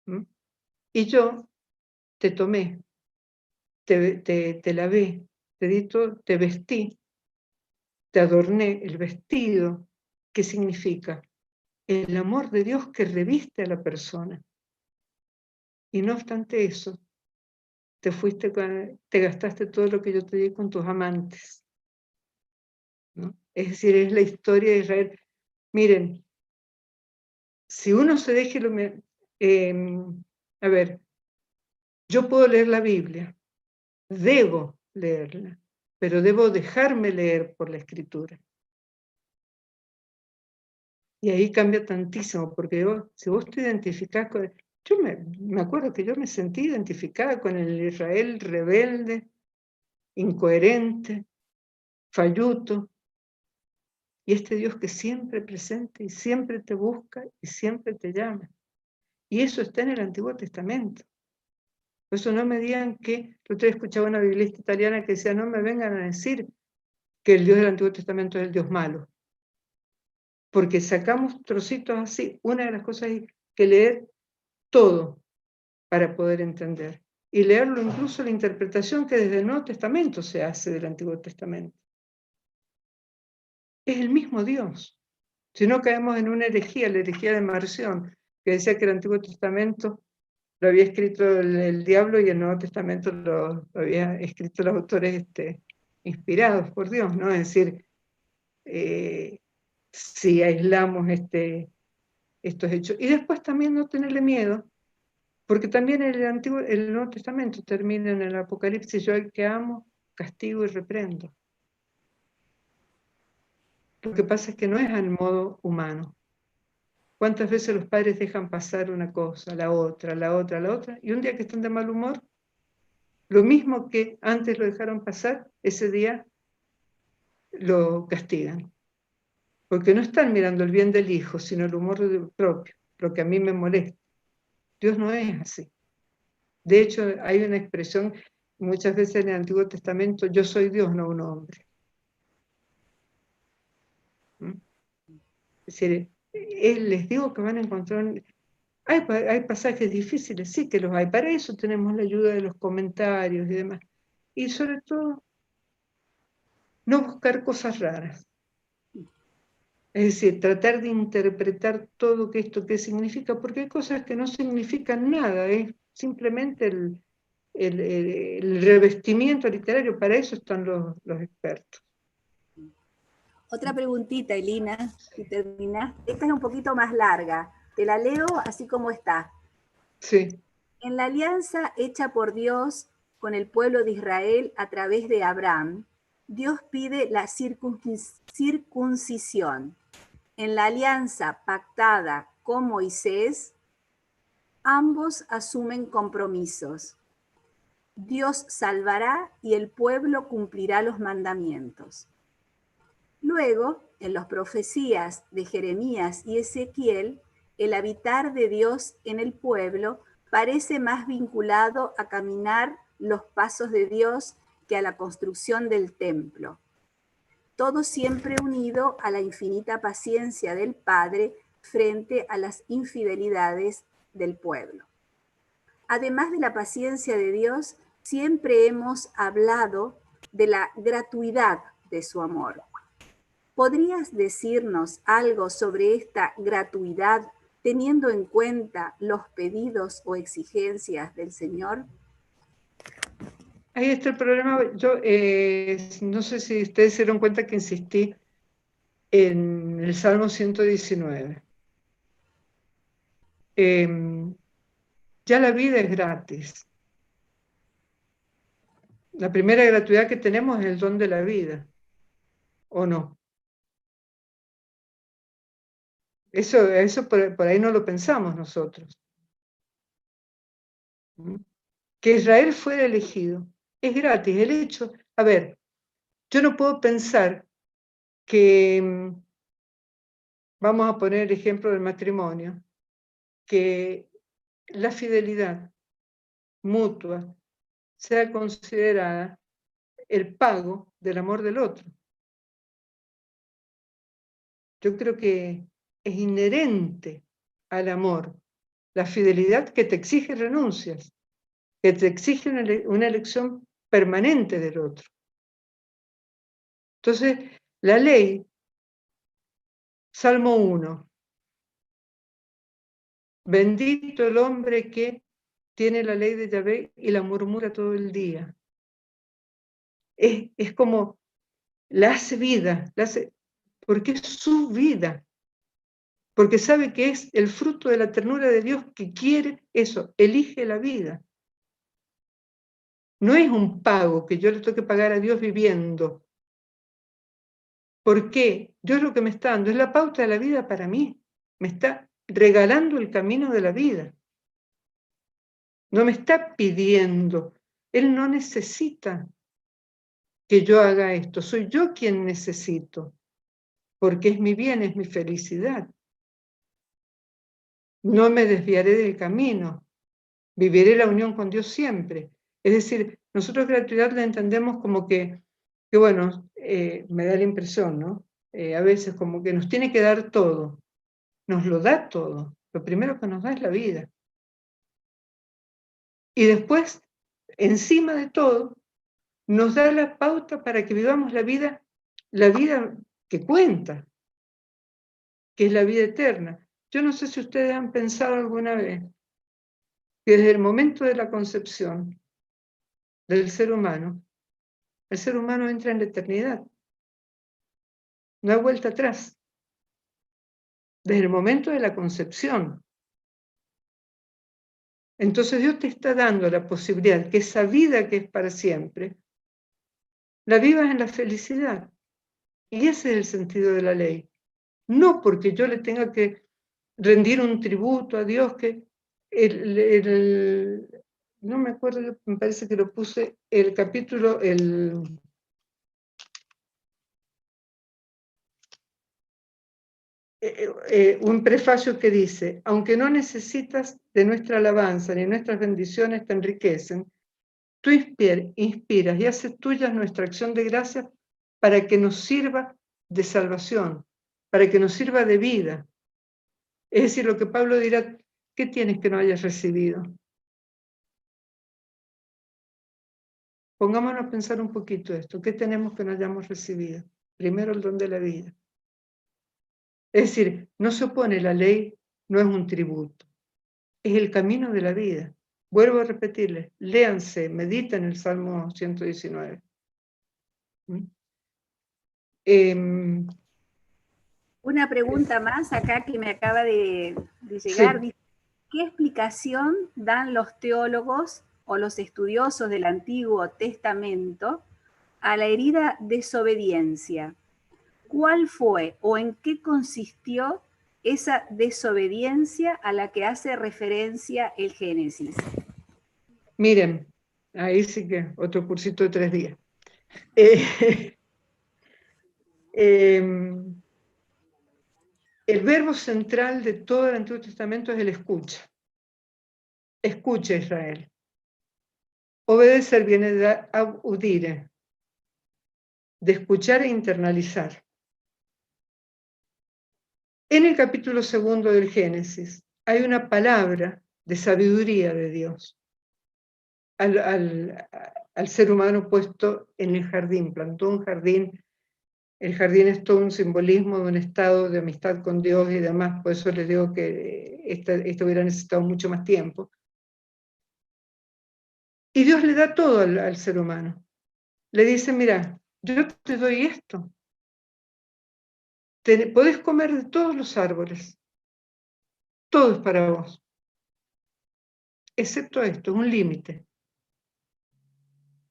¿Mm? Y yo te tomé, te lavé, te di todo, te vestí, te adorné. El vestido, ¿qué significa? El amor de Dios que reviste a la persona. Y no obstante eso, te gastaste todo lo que yo te di con tus amantes, ¿no? Es decir, es la historia de Israel. Miren, si uno se deje a ver, yo puedo leer la Biblia, debo leerla, pero debo dejarme leer por la Escritura. Y ahí cambia tantísimo, porque si vos te identificás con... Yo me acuerdo que yo me sentí identificada con el Israel rebelde, incoherente, falluto, y este Dios que siempre presente y siempre te busca y siempre te llama. Y eso está en el Antiguo Testamento. Por eso no me digan que... Yo te escuchaba una biblista italiana que decía, no me vengan a decir que el Dios del Antiguo Testamento es el Dios malo. Porque sacamos trocitos así. Una de las cosas es que leer todo para poder entender. Y leerlo incluso la interpretación que desde el Nuevo Testamento se hace del Antiguo Testamento. Es el mismo Dios. Si no caemos en una herejía, la herejía de Marción, que decía que el Antiguo Testamento lo había escrito el diablo y el Nuevo Testamento lo había escrito los autores inspirados por Dios, ¿no? Es decir, si aislamos estos hechos. Y después también no tenerle miedo, porque también el Nuevo Testamento termina en el Apocalipsis, yo al que amo, castigo y reprendo. Lo que pasa es que no es al modo humano. ¿Cuántas veces los padres dejan pasar una cosa, la otra, la otra, la otra? Y un día que están de mal humor, lo mismo que antes lo dejaron pasar, ese día lo castigan. Porque no están mirando el bien del hijo, sino el humor propio, lo que a mí me molesta. Dios no es así. De hecho, hay una expresión muchas veces en el Antiguo Testamento, yo soy Dios, no un hombre. ¿Mm? Es decir, les digo que van a encontrar... Hay pasajes difíciles, sí que los hay. Para eso tenemos la ayuda de los comentarios y demás. Y sobre todo, no buscar cosas raras. Es decir, tratar de interpretar todo esto que significa, porque hay cosas que no significan nada, es simplemente el revestimiento literario. Para eso están los expertos. Otra preguntita, Elina, si terminas. Esta es un poquito más larga. Te la leo así como está. Sí. En la alianza hecha por Dios con el pueblo de Israel a través de Abraham, Dios pide la circuncisión. En la alianza pactada con Moisés, ambos asumen compromisos. Dios salvará y el pueblo cumplirá los mandamientos. Luego, en las profecías de Jeremías y Ezequiel, el habitar de Dios en el pueblo parece más vinculado a caminar los pasos de Dios que a la construcción del templo. Todo siempre unido a la infinita paciencia del Padre frente a las infidelidades del pueblo. Además de la paciencia de Dios, siempre hemos hablado de la gratuidad de su amor. ¿Podrías decirnos algo sobre esta gratuidad teniendo en cuenta los pedidos o exigencias del Señor? Ahí está el problema. Yo no sé si ustedes se dieron cuenta que insistí en el Salmo 119. Ya la vida es gratis. La primera gratuidad que tenemos es el don de la vida, ¿o no? Eso por ahí no lo pensamos nosotros. Que Israel fuera elegido es gratis. El hecho, a ver, yo no puedo pensar que, vamos a poner el ejemplo del matrimonio, que la fidelidad mutua sea considerada el pago del amor del otro. Yo creo que es inherente al amor la fidelidad que te exige renuncias, que te exige una elección permanente del otro. Entonces, la ley, Salmo 1, bendito el hombre que tiene la ley de Yahvé y la murmura todo el día. Es como, la hace vida, porque es su vida, porque sabe que es el fruto de la ternura de Dios que quiere eso, elige la vida. No es un pago que yo le tengo que pagar a Dios viviendo. ¿Por qué? Dios lo que me está dando es la pauta de la vida para mí. Me está regalando el camino de la vida. No me está pidiendo. Él no necesita que yo haga esto. Soy yo quien necesito. Porque es mi bien, es mi felicidad. No me desviaré del camino. Viviré la unión con Dios siempre. Es decir, nosotros gratuidad la entendemos como que bueno, me da la impresión, ¿no? A veces como que nos tiene que dar todo. Nos lo da todo. Lo primero que nos da es la vida. Y después, encima de todo, nos da la pauta para que vivamos la vida que cuenta, que es la vida eterna. Yo no sé si ustedes han pensado alguna vez que desde el momento de la concepción del ser humano, el ser humano entra en la eternidad. No hay vuelta atrás. Desde el momento de la concepción. Entonces Dios te está dando la posibilidad que esa vida que es para siempre, la vivas en la felicidad. Y ese es el sentido de la ley. No porque yo le tenga que rendir un tributo a Dios, que no me acuerdo, me parece que lo puse, el capítulo, un prefacio que dice, aunque no necesitas de nuestra alabanza ni nuestras bendiciones te enriquecen, tú inspiras y haces tuyas nuestra acción de gracias para que nos sirva de salvación, para que nos sirva de vida. Es decir, lo que Pablo dirá, ¿qué tienes que no hayas recibido? Pongámonos a pensar un poquito esto. ¿Qué tenemos que no hayamos recibido? Primero, el don de la vida. Es decir, no se opone la ley, no es un tributo. Es el camino de la vida. Vuelvo a repetirles, léanse, mediten el Salmo 119. Una pregunta más acá que me acaba de llegar. Sí. ¿Qué explicación dan los teólogos o los estudiosos del Antiguo Testamento a la herida desobediencia? ¿Cuál fue o en qué consistió esa desobediencia a la que hace referencia el Génesis? Miren, ahí sí que otro cursito de 3 días. El verbo central de todo el Antiguo Testamento es el escucha. Escucha, Israel. Obedecer viene de audire, de escuchar e internalizar. En el capítulo 2 del Génesis hay una palabra de sabiduría de Dios al ser humano puesto en el jardín. Plantó un jardín. El jardín es todo un simbolismo de un estado de amistad con Dios y demás. Por eso les digo que esto hubiera necesitado mucho más tiempo. Y Dios le da todo al ser humano. Le dice, mira, yo te doy esto. Podés comer de todos los árboles. Todo es para vos. Excepto esto, un límite.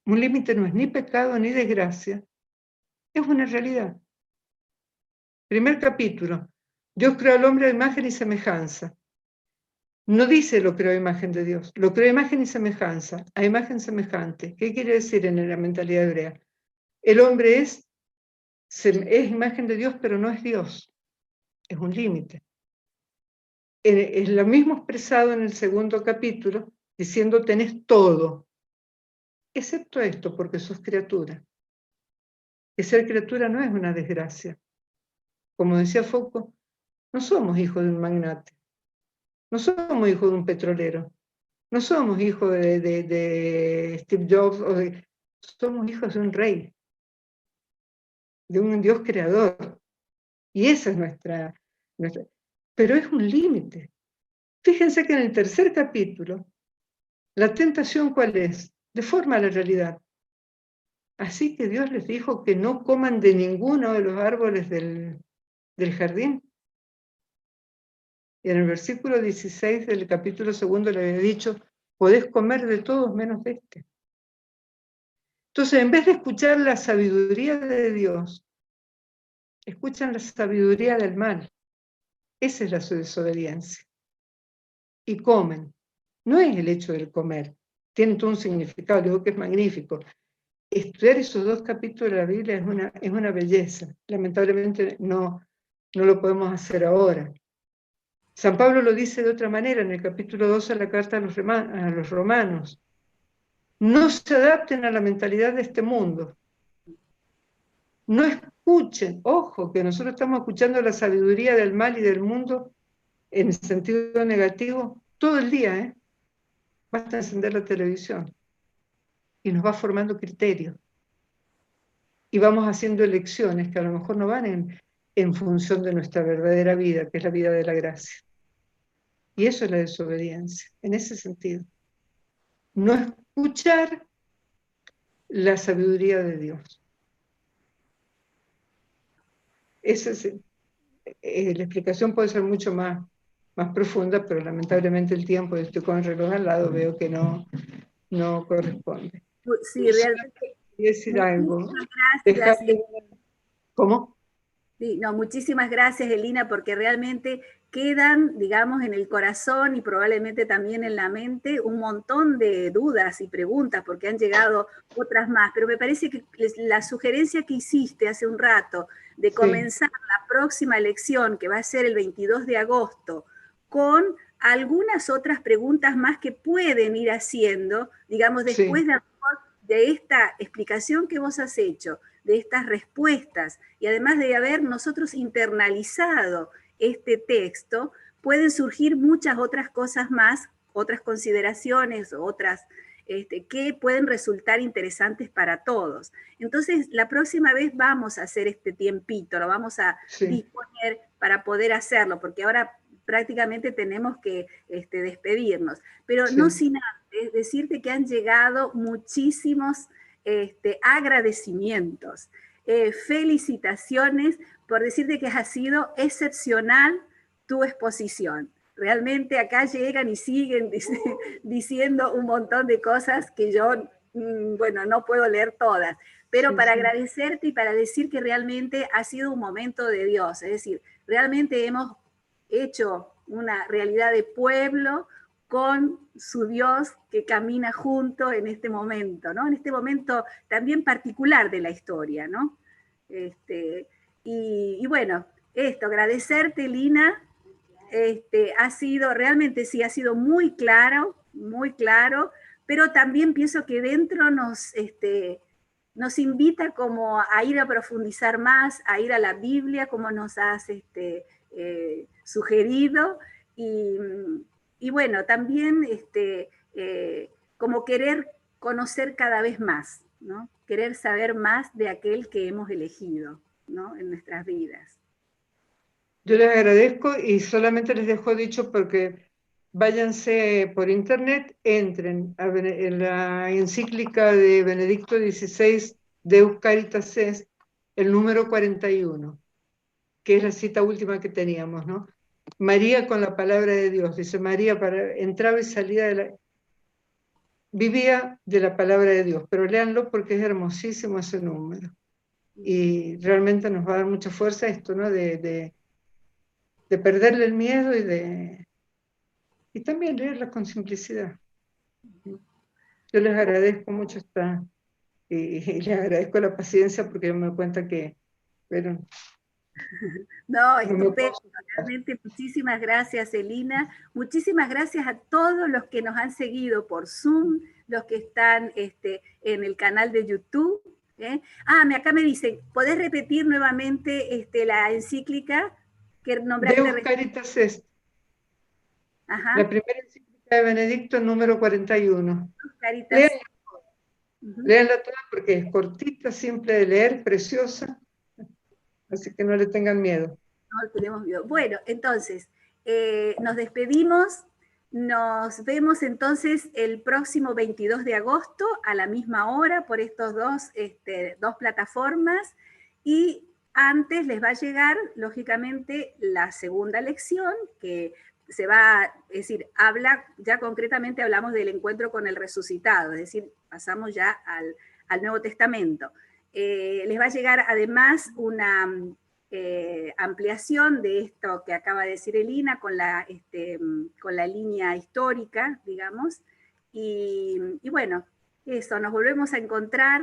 Un límite no es ni pecado ni desgracia. Es una realidad. Primer capítulo. Dios creó al hombre a imagen y semejanza. No dice lo creó a imagen de Dios. Lo creó a imagen y semejanza. A imagen semejante. ¿Qué quiere decir en la mentalidad hebrea? El hombre es imagen de Dios, pero no es Dios. Es un límite. Es lo mismo expresado en el 2 capítulo, diciendo tenés todo, excepto esto, porque sos criatura. Que ser criatura no es una desgracia. Como decía Foucault, no somos hijos de un magnate, no somos hijos de un petrolero, no somos hijos de Steve Jobs, somos hijos de un rey, de un Dios creador. Y esa es nuestra... Pero es un límite. Fíjense que en el tercer capítulo, la tentación ¿cuál es? Deforma la realidad. Así que Dios les dijo que no coman de ninguno de los árboles del jardín. Y en el versículo 16 del capítulo 2 le había dicho, podés comer de todos menos de este. Entonces, en vez de escuchar la sabiduría de Dios, escuchan la sabiduría del mal. Esa es la su desobediencia. Y comen. No es el hecho del comer. Tiene todo un significado, digo que es magnífico. Estudiar esos 2 capítulos de la Biblia es una belleza. Lamentablemente no lo podemos hacer ahora. San Pablo lo dice de otra manera en el capítulo 2 de la carta a los romanos. No se adapten a la mentalidad de este mundo. No escuchen, ojo, que nosotros estamos escuchando la sabiduría del mal y del mundo en el sentido negativo todo el día, ¿eh? Basta encender la televisión y nos va formando criterios. Y vamos haciendo elecciones que a lo mejor no van en función de nuestra verdadera vida, que es la vida de la gracia. Y eso es la desobediencia, en ese sentido. No escuchar la sabiduría de Dios. Esa es, la explicación puede ser mucho más profunda, pero lamentablemente el tiempo, estoy con el reloj al lado, veo que no corresponde. Sí, realmente. Quería decir algo. Muchísimas gracias. ¿Cómo? Sí, no, muchísimas gracias, Elina, porque realmente quedan, digamos, en el corazón y probablemente también en la mente un montón de dudas y preguntas, porque han llegado otras más. Pero me parece que la sugerencia que hiciste hace un rato de comenzar la próxima elección, que va a ser el 22 de agosto, con algunas otras preguntas más que pueden ir haciendo, digamos, después de esta explicación que vos has hecho, de estas respuestas, y además de haber nosotros internalizado este texto, pueden surgir muchas otras cosas más, otras consideraciones, otras que pueden resultar interesantes para todos. Entonces, la próxima vez vamos a hacer este tiempito, lo vamos a disponer para poder hacerlo, porque ahora prácticamente tenemos que despedirnos. Pero no sin antes decirte que han llegado muchísimos agradecimientos, felicitaciones por decirte que ha sido excepcional tu exposición. Realmente acá llegan y siguen diciendo un montón de cosas que yo, bueno, no puedo leer todas, pero para agradecerte y para decir que realmente ha sido un momento de Dios, es decir, realmente hemos hecho una realidad de pueblo con su Dios que camina junto en este momento, ¿no? En este momento también particular de la historia, ¿no? Y bueno, esto, agradecerte, Lina, ha sido, realmente sí, ha sido muy claro, pero también pienso que dentro nos invita como a ir a profundizar más, a ir a la Biblia, como nos has sugerido, y bueno, también como querer conocer cada vez más, ¿no? Querer saber más de aquel que hemos elegido, ¿no? En nuestras vidas. Yo les agradezco y solamente les dejo dicho porque váyanse por internet, entren en la encíclica de Benedicto XVI, Deus Caritas Est, el número 41, que es la cita última que teníamos, ¿no? María con la palabra de Dios, dice María, entraba y salía vivía de la palabra de Dios, pero léanlo porque es hermosísimo ese número. Y realmente nos va a dar mucha fuerza esto, ¿no? De perderle el miedo y también leerla con simplicidad. Yo les agradezco mucho y les agradezco la paciencia porque yo me doy cuenta que, bueno, No, estupendo. Realmente muchísimas gracias, Elina. Muchísimas gracias a todos los que nos han seguido por Zoom, los que están en el canal de YouTube. Acá me dicen, ¿podés repetir nuevamente la encíclica que nombraste? Deus Caritas Est. Ajá. La primera encíclica de Benedicto, número 41. Caritas. Léanla toda porque es cortita, simple de leer, preciosa. Así que no le tengan miedo. No tenemos miedo. Bueno, entonces, nos despedimos. Nos vemos entonces el próximo 22 de agosto a la misma hora por estos dos plataformas. Y antes les va a llegar, lógicamente, la segunda lección, que se va, es decir, ya concretamente hablamos del encuentro con el resucitado, es decir, pasamos ya al Nuevo Testamento. Les va a llegar además una ampliación de esto que acaba de decir Elina con la línea histórica, digamos, y bueno, eso, nos volvemos a encontrar.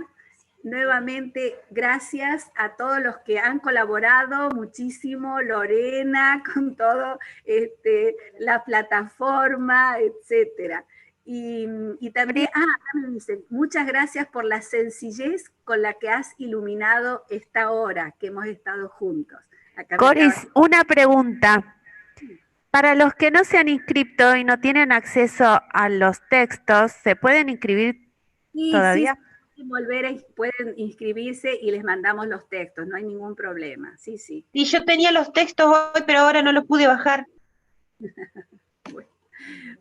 Nuevamente, gracias a todos los que han colaborado muchísimo, Lorena, con todo la plataforma, etcétera. Y también, me dicen, muchas gracias por la sencillez con la que has iluminado esta hora que hemos estado juntos. Coris, una pregunta. Para los que no se han inscrito y no tienen acceso a los textos, ¿se pueden inscribir todavía? Sí, pueden inscribirse y les mandamos los textos, no hay ningún problema. Sí, sí. Y yo tenía los textos hoy, pero ahora no los pude bajar.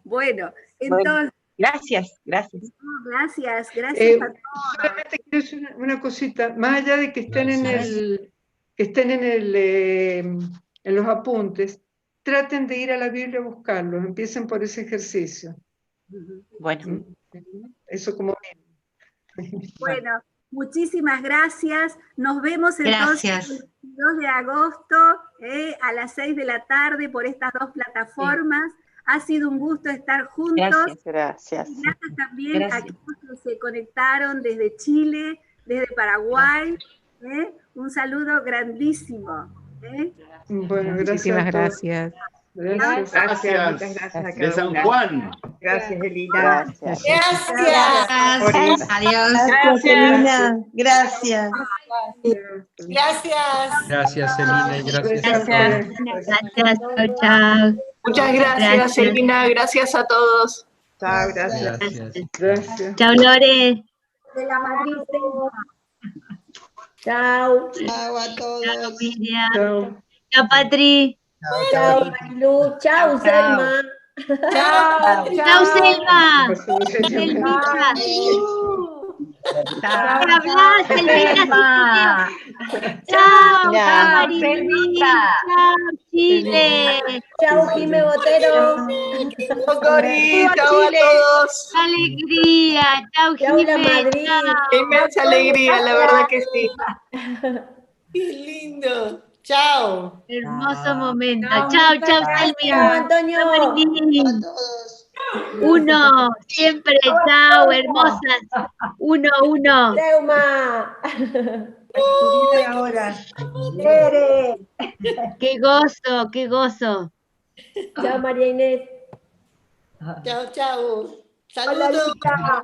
Bueno, entonces... Gracias. Gracias a todos. Solamente quiero decir una cosita, más allá de que estén en los apuntes, traten de ir a la Biblia a buscarlos, empiecen por ese ejercicio. Bueno. Eso como... Bueno, muchísimas gracias. Nos vemos entonces el 22 de agosto a las 6 de la tarde por estas dos plataformas. Sí. Ha sido un gusto estar juntos. Gracias. Gracias también a quienes se conectaron desde Chile, desde Paraguay. Un saludo grandísimo. Bueno, muchísimas gracias. Gracias. Muchas gracias. De San Juan. Gracias, Elina. Gracias. Adiós. Gracias, Elina. Gracias. Gracias, Elina. Y gracias. Gracias. Chao. Muchas gracias, Elina. Gracias a todos. Chao, gracias. Gracias. Chao, Lore. De la Madrid. Chao. Chao a todos. Chao, Miriam. Chao. Chao, Patri. Chao, Marilu. Chao, Selma. Chao. Chao, Selma. Selmita. ¿Qué hablas, Selmita? Chao, Marilita. Chao, Chile. Chao, Jime Botero. Chao, Cori. Chao a todos. Alegría. Chao, Jime. Madrid. Inmensa alegría, la verdad que sí. Qué lindo. Chao. Hermoso momento. Chao, chao, Selmi. Chao, Antonio. A todos. Uno, siempre, chao, hermosas. Uno. Teuma. Ahora. Qué gozo. Chao, María Inés. Chao. Hola, Saludos. Lita.